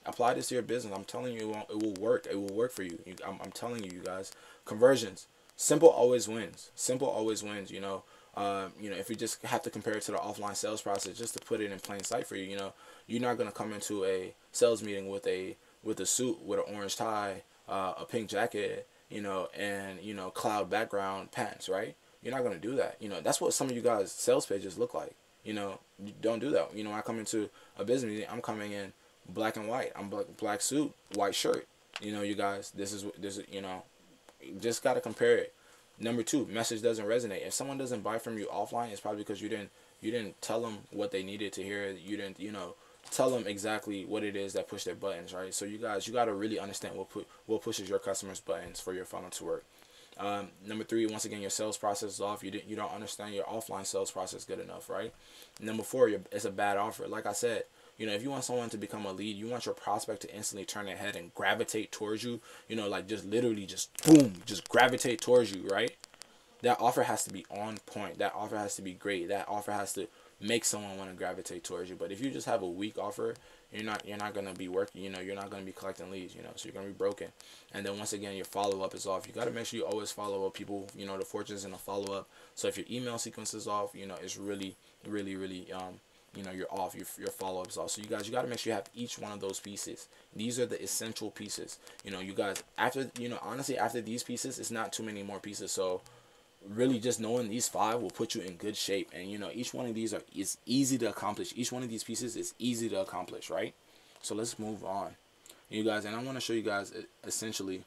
Apply this to your business. I'm telling you, it will work. It will work for you. I'm telling you, you guys. Conversions. Simple always wins. Simple always wins. You know. You know, if you just have to compare it to the offline sales process, just to put it in plain sight for you, you know, you're not gonna come into a sales meeting with a suit, with an orange tie, a pink jacket, you know, and, you know, cloud background pants, right? You're not gonna do that. You know, that's what some of you guys' sales pages look like. You know, you don't do that. You know, I come into a business meeting, I'm coming in black and white. I'm black suit, white shirt. You know, you guys, this is you know, you just gotta compare it. Number 2, message doesn't resonate. If someone doesn't buy from you offline, it's probably because you didn't tell them what they needed to hear. You didn't, you know, tell them exactly what it is that pushed their buttons, right? So you guys, you got to really understand what pushes your customers' buttons for your funnel to work. Number 3, once again, your sales process is off. You don't understand your offline sales process good enough, right? Number 4, it's a bad offer. Like I said, you know, if you want someone to become a lead, you want your prospect to instantly turn their head and gravitate towards you, you know, like just literally just boom, just gravitate towards you, right? That offer has to be on point. That offer has to be great. That offer has to make someone want to gravitate towards you. But if you just have a weak offer, you're not gonna be working. You know, you're not gonna be collecting leads. You know, so you're gonna be broken. And then once again, your follow up is off. You got to make sure you always follow up people. You know, the fortune's in the follow up. So if your email sequence is off, you know, it's really you know, you're off. Your follow up is off. So you guys, you got to make sure you have each one of those pieces. These are the essential pieces. You know, you guys, after, you know, honestly, after these pieces, it's not too many more pieces. So really just knowing these 5 will put you in good shape. And you know, each one of these is easy to accomplish. Each one of these pieces is easy to accomplish, right? So let's move on, you guys, and I want to show you guys essentially,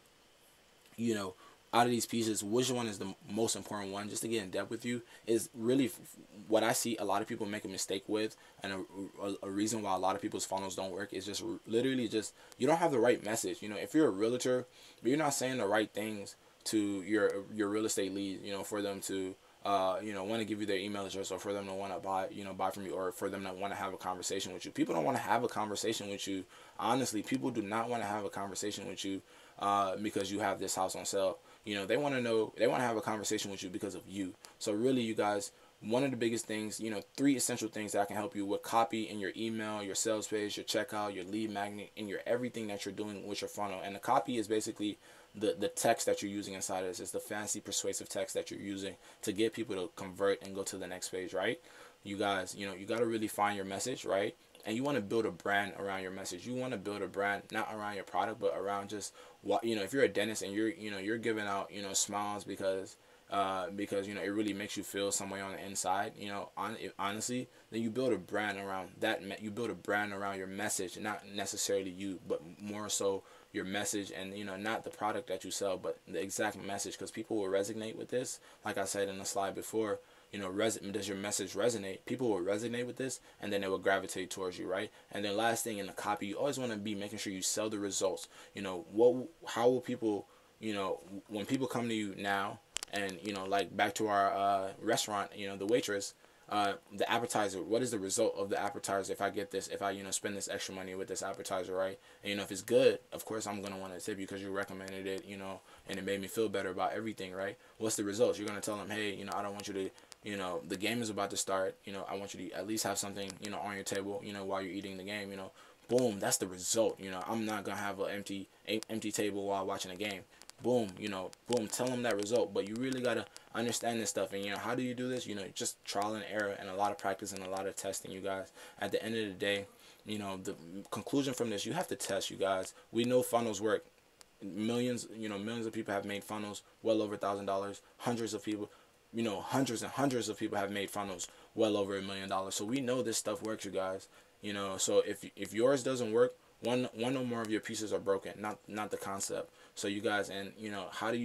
you know, out of these pieces, which one is the most important one. Just to get in depth with you, is really what I see a lot of people make a mistake with, and a reason why a lot of people's funnels don't work is just literally just you don't have the right message. You know, if you're a realtor, but you're not saying the right things to your real estate leads, you know, for them to you know, want to give you their email address, or for them to want to buy from you, or for them to want to have a conversation with you. People don't want to have a conversation with you. Honestly, people do not want to have a conversation with you because you have this house on sale. You know, they want to have a conversation with you because of you. So really, you guys, one of the biggest things, you know, 3 essential things that can help you with copy in your email, your sales page, your checkout, your lead magnet, and your everything that you're doing with your funnel. And the copy is basically the text that you're using inside of this. It's the fancy persuasive text that you're using to get people to convert and go to the next page, right? You guys, you know, you got to really find your message, right? And you want to build a brand around your message. You want to build a brand not around your product, but around just what, you know, if you're a dentist and you're giving out, you know, smiles because you know, it really makes you feel some way on the inside, you know, honestly, then you build a brand around that. You build a brand around your message, not necessarily you, but more so your message, and, you know, not the product that you sell, but the exact message, because people will resonate with this. Like I said in the slide before, you know, does your message resonate? People will resonate with this, and then they will gravitate towards you, right? And then last thing, in the copy, you always want to be making sure you sell the results. You know, how will people, you know, when people come to you now, and, you know, like back to our restaurant, you know, the waitress, the appetizer, what is the result of the appetizer if I get this, if I, you know, spend this extra money with this appetizer, right? And, you know, if it's good, of course I'm going to want to tip you because you recommended it, you know, and it made me feel better about everything, right? What's the results? You're going to tell them, hey, you know, I don't want you to, you know, the game is about to start, you know, I want you to at least have something, you know, on your table, you know, while you're eating the game, you know. Boom, that's the result. You know, I'm not going to have an empty table while watching a game. boom, boom, tell them that result. But you really gotta understand this stuff. And how do you do this? Just trial and error and a lot of practice and a lot of testing, you guys. At the end of the day, the conclusion from this, you have to test, you guys. We know funnels work. Millions of people have made funnels well over $1,000. Hundreds of people, hundreds and hundreds of people have made funnels well over $1,000,000. So we know this stuff works, you guys. So if yours doesn't work, one or more of your pieces are broken, not the concept. So you guys, and how do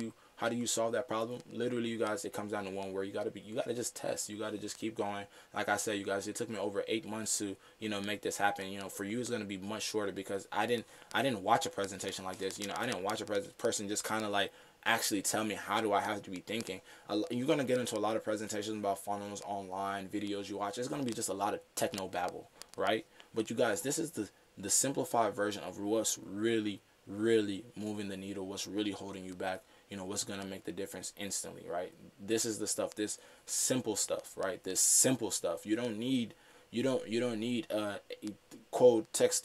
you solve that problem? Literally, you guys, it comes down to one word. You gotta just test. You gotta just keep going. Like I said, you guys, it took me over 8 months to make this happen. For you, it's gonna be much shorter because I didn't watch a presentation like this. I didn't watch a person just kind of like actually tell me how do I have to be thinking. You're gonna get into a lot of presentations about funnels online, videos you watch. It's gonna be just a lot of techno babble, right? But you guys, this is the simplified version of what's really moving the needle, what's really holding you back, what's gonna make the difference instantly, right? This is the stuff, this simple stuff, right? This simple stuff. You don't need quote, text,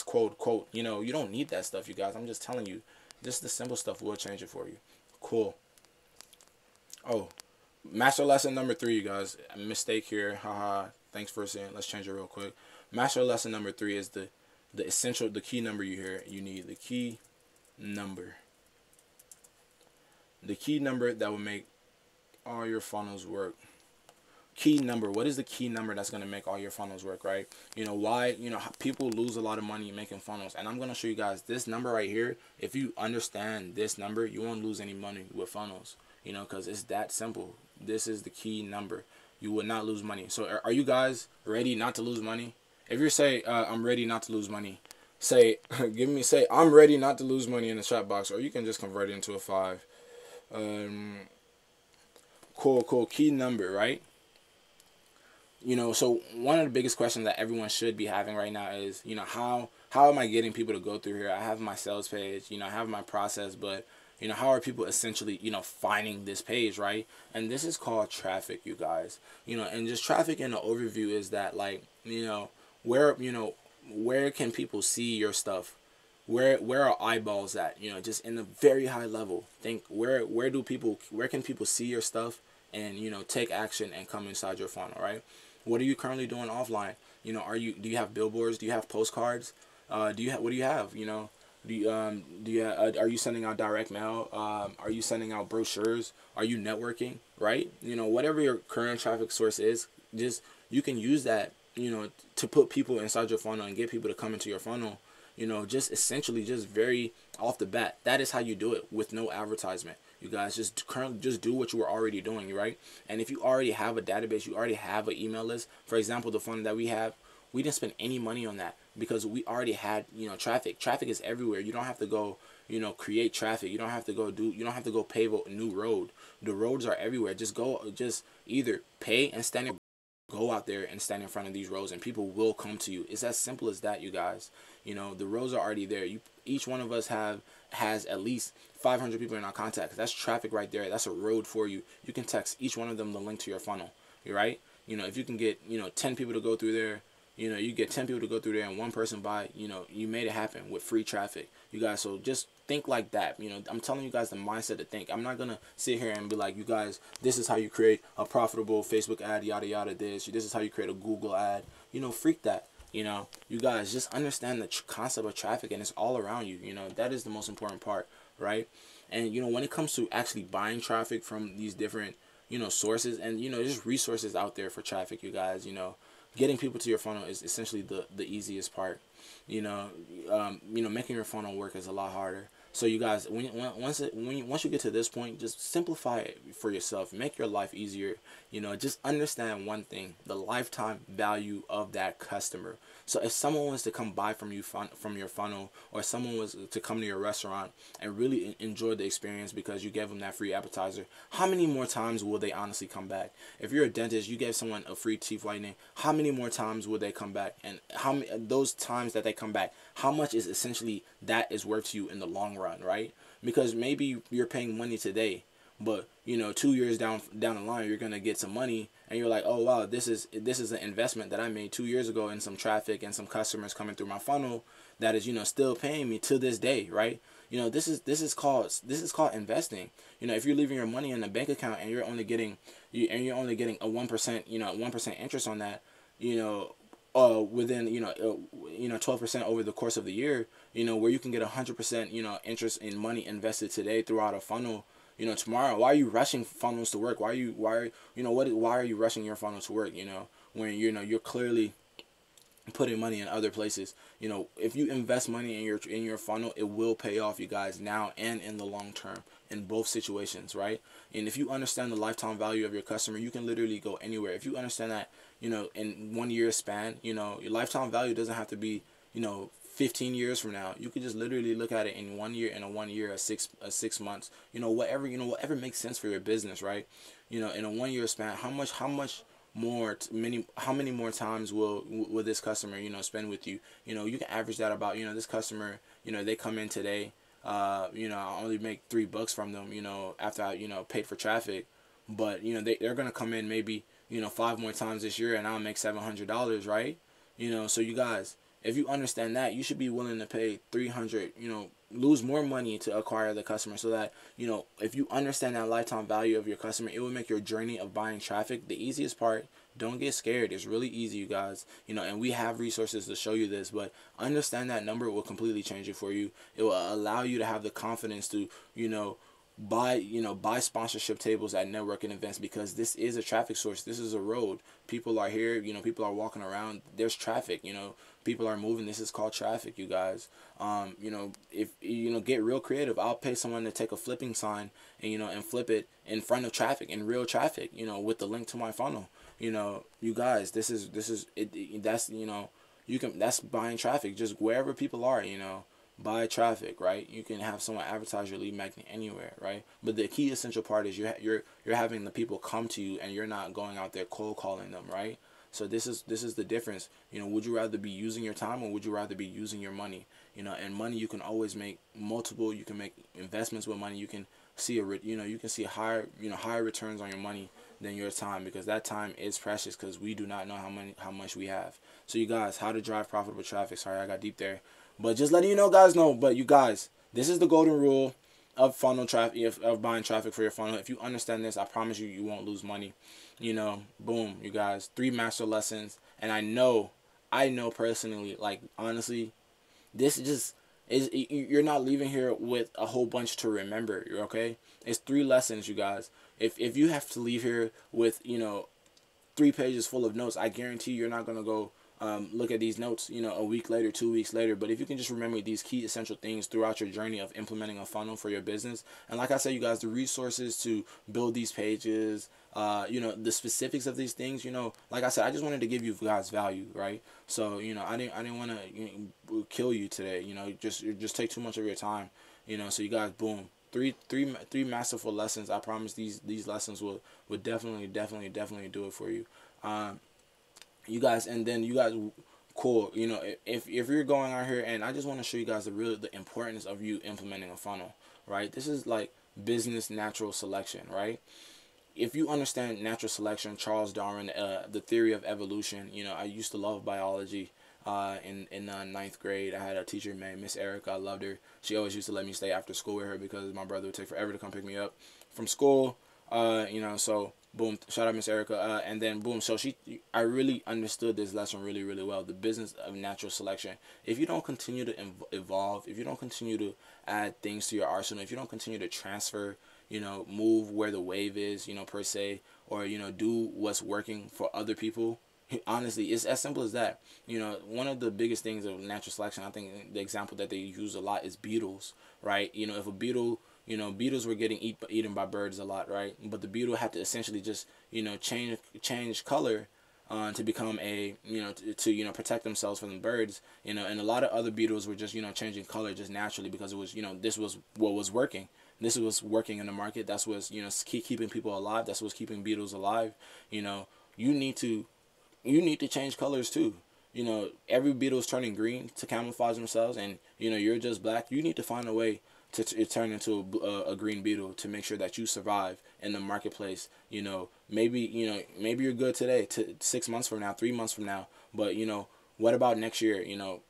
quote. You don't need that stuff, you guys. I'm just telling you, just the simple stuff will change it for you. Cool. Oh, master lesson number 3, you guys. A mistake here. Haha. Thanks for saying. Let's change it real quick. Master lesson number 3 is the key number you need. The key number. The key number that will make all your funnels work. Key number. What is the key number that's going to make all your funnels work, right? Why, people lose a lot of money making funnels. And I'm going to show you guys this number right here. If you understand this number, you won't lose any money with funnels, because it's that simple. This is the key number. You will not lose money. So are you guys ready not to lose money? If you say, I'm ready not to lose money, say, say, I'm ready not to lose money in the chat box, or you can just convert it into a 5. Cool. Key number, right? So one of the biggest questions that everyone should be having right now is, how am I getting people to go through here? I have my sales page, I have my process, but, how are people essentially, finding this page, right? And this is called traffic, you guys. And just traffic in the overview is that, like, where can people see your stuff? Where are eyeballs at? Just in a very high level. Think where can people see your stuff and take action and come inside your funnel, right? What are you currently doing offline? Do you have billboards? Do you have postcards? What do you have? Are you sending out direct mail? Are you sending out brochures? Are you networking, right? Whatever your current traffic source is, just you can use that, to put people inside your funnel and get people to come into your funnel. Just essentially, just very off the bat. That is how you do it with no advertisement. You guys just do what you were already doing, right? And if you already have a database, you already have an email list. For example, the funnel that we have, we didn't spend any money on that because we already had, traffic. Traffic is everywhere. You don't have to go, create traffic. You don't have to go pave a new road. The roads are everywhere. Just either pay and go out there and stand in front of these roads and people will come to you. It's as simple as that, you guys. The roads are already there. Each one of us has at least 500 people in our contacts. That's traffic right there. That's a road for you. You can text each one of them the link to your funnel. You're right. If you can get 10 people to go through there, you get 10 people to go through there and one person buy, you made it happen with free traffic, you guys. So just think like that. I'm telling you guys the mindset to think. I'm not gonna sit here and be like, you guys, this is how you create a profitable Facebook ad, yada yada. This is how you create a Google ad. Freak that. You guys just understand the concept of traffic, and it's all around you. That is the most important part, right? And when it comes to actually buying traffic from these different sources, and there's resources out there for traffic, you guys. Getting people to your funnel is essentially the easiest part. Making your funnel work is a lot harder. So you guys, once you get to this point, just simplify it for yourself. Make your life easier. Just understand one thing: the lifetime value of that customer. So if someone wants to come buy from your funnel, or someone was to come to your restaurant and really enjoy the experience because you gave them that free appetizer, how many more times will they honestly come back? If you're a dentist, you gave someone a free teeth whitening, how many more times will they come back? And how many those times that they come back, how much is essentially that is worth to you in the long run, right? Because maybe you're paying money today, but you know, 2 years down the line, you're gonna get some money, and you're like, oh wow, this is an investment that I made 2 years ago in some traffic and some customers coming through my funnel that is, you know, still paying me to this day, right? You know, this is called investing. You know, if you're leaving your money in a bank account and you're only getting a 1%, you know, 1% interest on that, you know, within, 12% over the course of the year, you know, where you can get 100%, you know, interest in money invested today throughout a funnel, you know, tomorrow. Why are you rushing funnels to work? Why are you rushing your funnel to work? You know, when, you know, you're clearly putting money in other places. You know, if you invest money in your funnel, it will pay off, you guys, now and in the long term, in both situations, right? And if you understand the lifetime value of your customer, you can literally go anywhere. If you understand that, you know, in 1 year span, you know, your lifetime value doesn't have to be, you know, 15 years from now. You could just literally look at it in 1 year, in a 1 year, a 6 months, you know, whatever makes sense for your business, right? You know, in a 1 year span, how many more times will this customer, you know, spend with you? You know, you can average that about, you know, this customer, you know, they come in today, you know, I only make $3 from them, you know, after I, you know, paid for traffic, but you know, they're gonna come in maybe, you know, 5 more times this year, and I'll make $700, right? You know, so you guys, if you understand that, you should be willing to pay 300, you know, lose more money to acquire the customer, so that, you know, if you understand that lifetime value of your customer, it will make your journey of buying traffic the easiest part. Don't get scared. It's really easy, you guys. You know, and we have resources to show you this, but understand that number will completely change it for you. It will allow you to have the confidence to, you know, buy sponsorship tables at networking events, because this is a traffic source. This is a road. People are here, you know, people are walking around. There's traffic, you know, people are moving. This is called traffic, you guys. You know, if you know, get real creative. I'll pay someone to take a flipping sign and, you know, and flip it in front of traffic, in real traffic, you know, with the link to my funnel. You know, you guys, this is it, that's, you know, that's buying traffic. Just wherever people are, you know, buy traffic, right? You can have someone advertise your lead magnet anywhere, right? But the key essential part is you're having the people come to you, and you're not going out there cold calling them, right? So this is the difference. You know, would you rather be using your time, or would you rather be using your money? You know, and money, you can always make multiple. You can make investments with money. You can see you can see higher returns on your money than your time, because that time is precious, because we do not know how much we have. So you guys, how to drive profitable traffic. Sorry, I got deep there. But just letting you know, guys, know. But you guys, this is the golden rule of funnel traffic, of buying traffic for your funnel. If you understand this, I promise you, you won't lose money. You know, boom, you guys, 3 master lessons. And I know personally, like, honestly, this just is, you're not leaving here with a whole bunch to remember. Okay, it's 3 lessons, you guys. If you have to leave here with, you know, 3 pages full of notes, I guarantee you're not gonna go look at these notes, you know, a week later, 2 weeks later. But if you can just remember these key essential things throughout your journey of implementing a funnel for your business, and like I said, you guys, the resources to build these pages, you know, the specifics of these things, you know, like I said, I just wanted to give you guys value, right? So, you know, I didn't want to, you know, kill you today, you know, just take too much of your time, you know. So you guys, boom, three masterful lessons. I promise these lessons will definitely do it for you. You guys, and then you guys, cool, you know, if you're going out here, and I just want to show you guys the importance of you implementing a funnel, right? This is like business natural selection, right? If you understand natural selection, Charles Darwin, the theory of evolution, you know, I used to love biology. In 9th grade, I had a teacher named Miss Erica. I loved her. She always used to let me stay after school with her, because my brother would take forever to come pick me up from school. You know, so boom, shout out Miss Erica. And then boom, so I really understood this lesson really well. The business of natural selection. If you don't continue to evolve, if you don't continue to add things to your arsenal, if you don't continue to transfer, you know, move where the wave is, you know, per se, or, you know, do what's working for other people. Honestly, it's as simple as that. You know, one of the biggest things of natural selection, I think the example that they use a lot is beetles, right? You know, if a beetle, you know, beetles were getting eaten by birds a lot, right? But the beetle had to essentially just, you know, change color to become a, you know, to you know, protect themselves from the birds, you know. And a lot of other beetles were just, you know, changing color just naturally, because it was, you know, this was what was working. This was working in the market. That's what's, you know, keeping people alive. That's what's keeping beetles alive. You know, you need to change colors too. You know, every beetle is turning green to camouflage themselves, and, you know, you're just black. You need to find a way to turn into a green beetle to make sure that you survive in the marketplace. Maybe you're good today, to 6 months from now, 3 months from now, but what about next year? You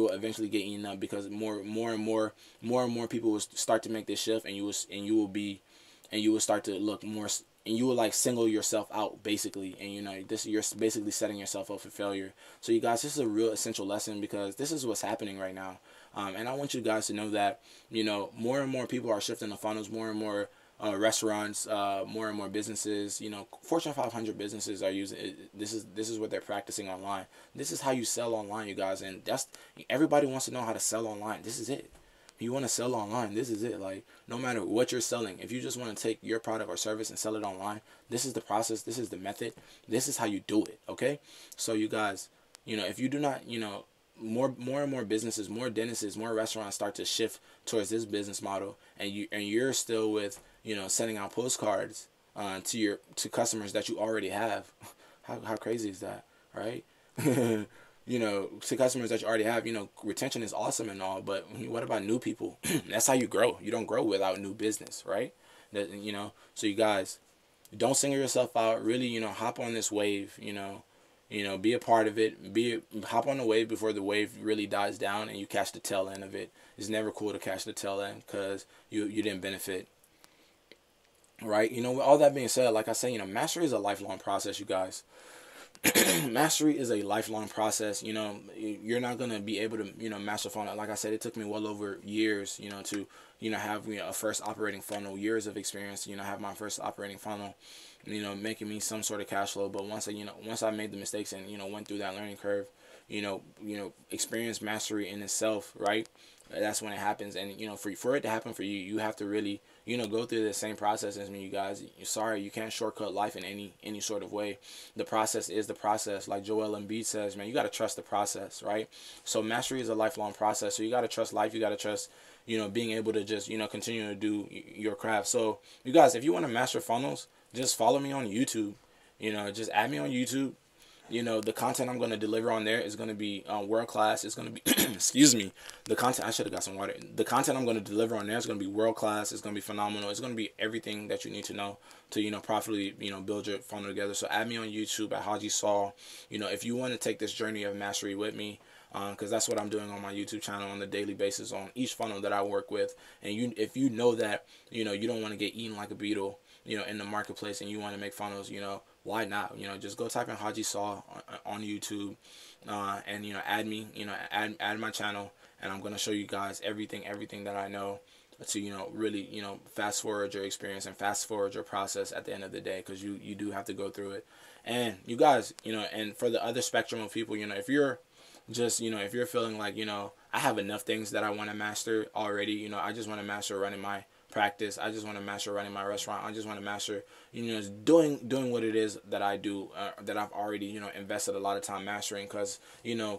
will eventually get eaten up, because more and more people will start to make this shift, and you will start to look more, and you will like single yourself out basically, and this, you're basically setting yourself up for failure. So you guys, this is a real essential lesson, because this is what's happening right now. And I want you guys to know that more and more people are shifting the funnels, more and more restaurants, more and more businesses, Fortune 500 businesses are using it. This is what they're practicing online. This is how you sell online, you guys. And everybody wants to know how to sell online. This is it. You want to sell online, this is it. Like, no matter what you're selling, if you just want to take your product or service and sell it online, this is the process, this is the method, this is how you do it. Okay, so you guys, if you do not, more and more businesses, more dentists, more restaurants start to shift towards this business model, and you're still with sending out postcards to customers that you already have. How crazy is that, right? To customers that you already have. Retention is awesome and all, but what about new people? That's how you grow. You don't grow without new business, right? So you guys, don't single yourself out. Really, hop on this wave. Be a part of it. Hop on the wave before the wave really dies down and you catch the tail end of it. It's never cool to catch the tail end, because you didn't benefit. Right? With all that being said, like I say, mastery is a lifelong process, you guys. Mastery is a lifelong process. You're not gonna be able to master funnel. Like I said, it took me well over years to have a first operating funnel, years of experience, have my first operating funnel, making me some sort of cash flow. But once I made the mistakes and went through that learning curve, experience mastery in itself, right? That's when it happens. And for it to happen for you, you have to really go through the same process as me, you guys. Sorry, you can't shortcut life in any sort of way. The process is the process. Like Joel Embiid says, man, you got to trust the process, right? So mastery is a lifelong process. So you got to trust life. You got to trust being able to just continue to do your craft. So you guys, if you want to master funnels, just follow me on YouTube. Just add me on YouTube. The content I'm going to deliver on there is going to be world class. It's going to be, excuse me, the content, I should have got some water. The content I'm going to deliver on there is going to be world class. It's going to be phenomenal. It's going to be everything that you need to know to, properly, build your funnel together. So add me on YouTube at Haji Saul. If you want to take this journey of mastery with me, because that's what I'm doing on my YouTube channel on a daily basis on each funnel that I work with. And if you know that, you don't want to get eaten like a beetle, in the marketplace, and you want to make funnels, why not? Just go type in Haji Saw on YouTube, and add me, add my channel, and I'm gonna show you guys everything that I know to really fast forward your experience and fast forward your process at the end of the day, because you do have to go through it. And you guys, and for the other spectrum of people, if you're just if you're feeling like I have enough things that I want to master already, I just want to master running my practice, I just want to master running my restaurant, I just want to master doing what it is that I do, that I've already invested a lot of time mastering. Because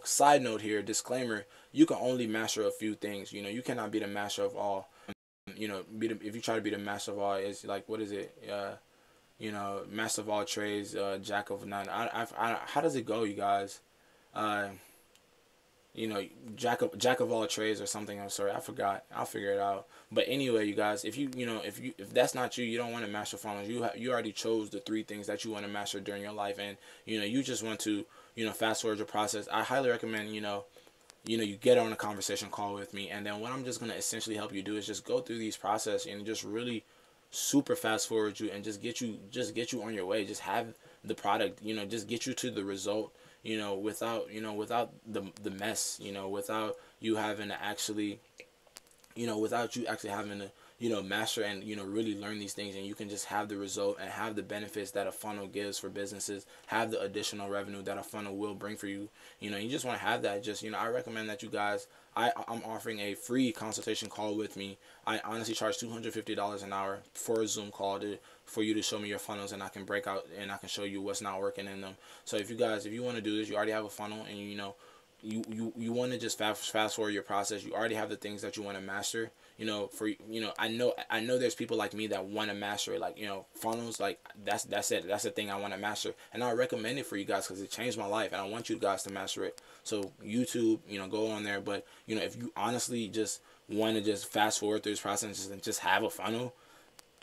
side note here, disclaimer, you can only master a few things. You cannot be the master of all. If you try to be the master of all, it's like, what is it, master of all trades, jack of none. How does it go, you guys? Jack of all trades or something. I'm sorry, I forgot. I'll figure it out. But anyway, you guys, if if that's not you, you don't want to master funnels. You already chose the 3 things that you want to master during your life, and you just want to fast forward your process. I highly recommend you get on a conversation call with me, and then what I'm just gonna essentially help you do is just go through these process and just really super fast forward you, and just get you on your way. Just have the product, just get you to the result, without the mess, without you having to actually, without you actually having to master and really learn these things, and you can just have the result and have the benefits that a funnel gives for businesses, have the additional revenue that a funnel will bring for you. You just want to have that. Just I recommend that you guys, I'm offering a free consultation call with me. I honestly charge $250 an hour for a Zoom call for you to show me your funnels, and I can break out and I can show you what's not working in them. So if you want to do this, you already have a funnel, and you want to just fast forward your process. You already have the things that you want to master. I know there's people like me that want to master it, like funnels, like that's it, that's the thing I want to master, and I recommend it for you guys because it changed my life, and I want you guys to master it. So YouTube, go on there. But if you honestly just want to just fast forward through this process and just have a funnel,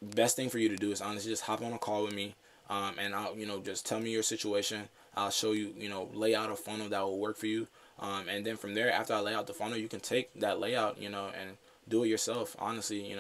best thing for you to do is honestly just hop on a call with me, and I'll, just tell me your situation. I'll show you, lay out a funnel that will work for you. And then from there, after I lay out the funnel, you can take that layout, and do it yourself. Honestly,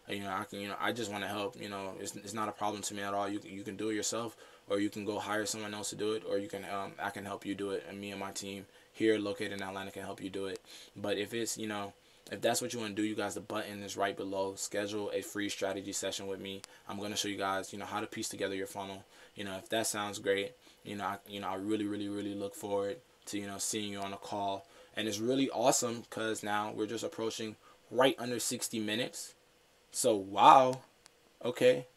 I can, I just want to help. It's not a problem to me at all. You can do it yourself, or you can go hire someone else to do it, or you can, I can help you do it, and me and my team here located in Atlanta can help you do it. But if it's, if that's what you want to do, you guys, the button is right below. Schedule a free strategy session with me. I'm going to show you guys, how to piece together your funnel. If that sounds great, I really, really, really look forward to, seeing you on a call. And it's really awesome because now we're just approaching right under 60 minutes. So, wow. Okay.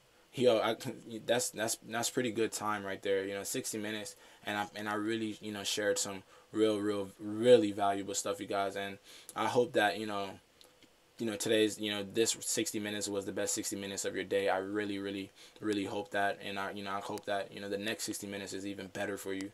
That's pretty good time right there. 60 minutes. And I really, shared some really valuable stuff, you guys. And I hope that, today's, this 60 minutes was the best 60 minutes of your day. I really, really, really hope that. And I hope that, the next 60 minutes is even better for you,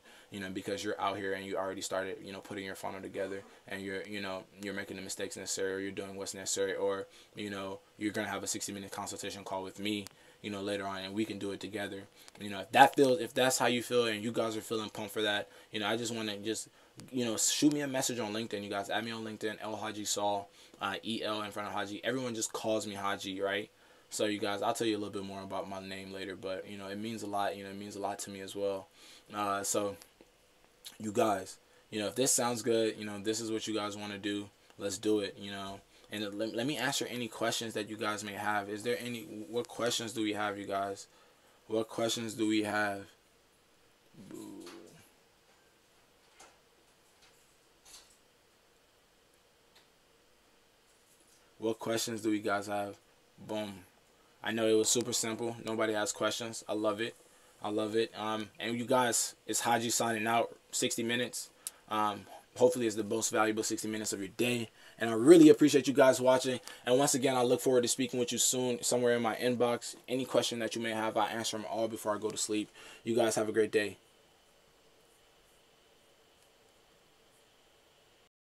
because you're out here and you already started, putting your funnel together, and you're making the mistakes necessary, or you're doing what's necessary, or, you're going to have a 60-minute consultation call with me, later on, and we can do it together. If that's how you feel and you guys are feeling pumped for that, I just want to shoot me a message on LinkedIn, you guys. Add me on LinkedIn, El Haji Saul, EL in front of Haji. Everyone just calls me Haji, right? So you guys, I'll tell you a little bit more about my name later, but it means a lot. It means a lot to me as well. So you guys, if this sounds good, this is what you guys want to do, let's do it. And let me answer any questions that you guys may have. What questions do we have, you guys? What questions do we have? Boo. What questions do we guys have? Boom. I know it was super simple. Nobody has questions. I love it. I love it. And you guys, it's Haji signing out. 60 minutes. Hopefully it's the most valuable 60 minutes of your day. And I really appreciate you guys watching. And once again, I look forward to speaking with you soon, somewhere in my inbox. Any question that you may have, I answer them all before I go to sleep. You guys have a great day.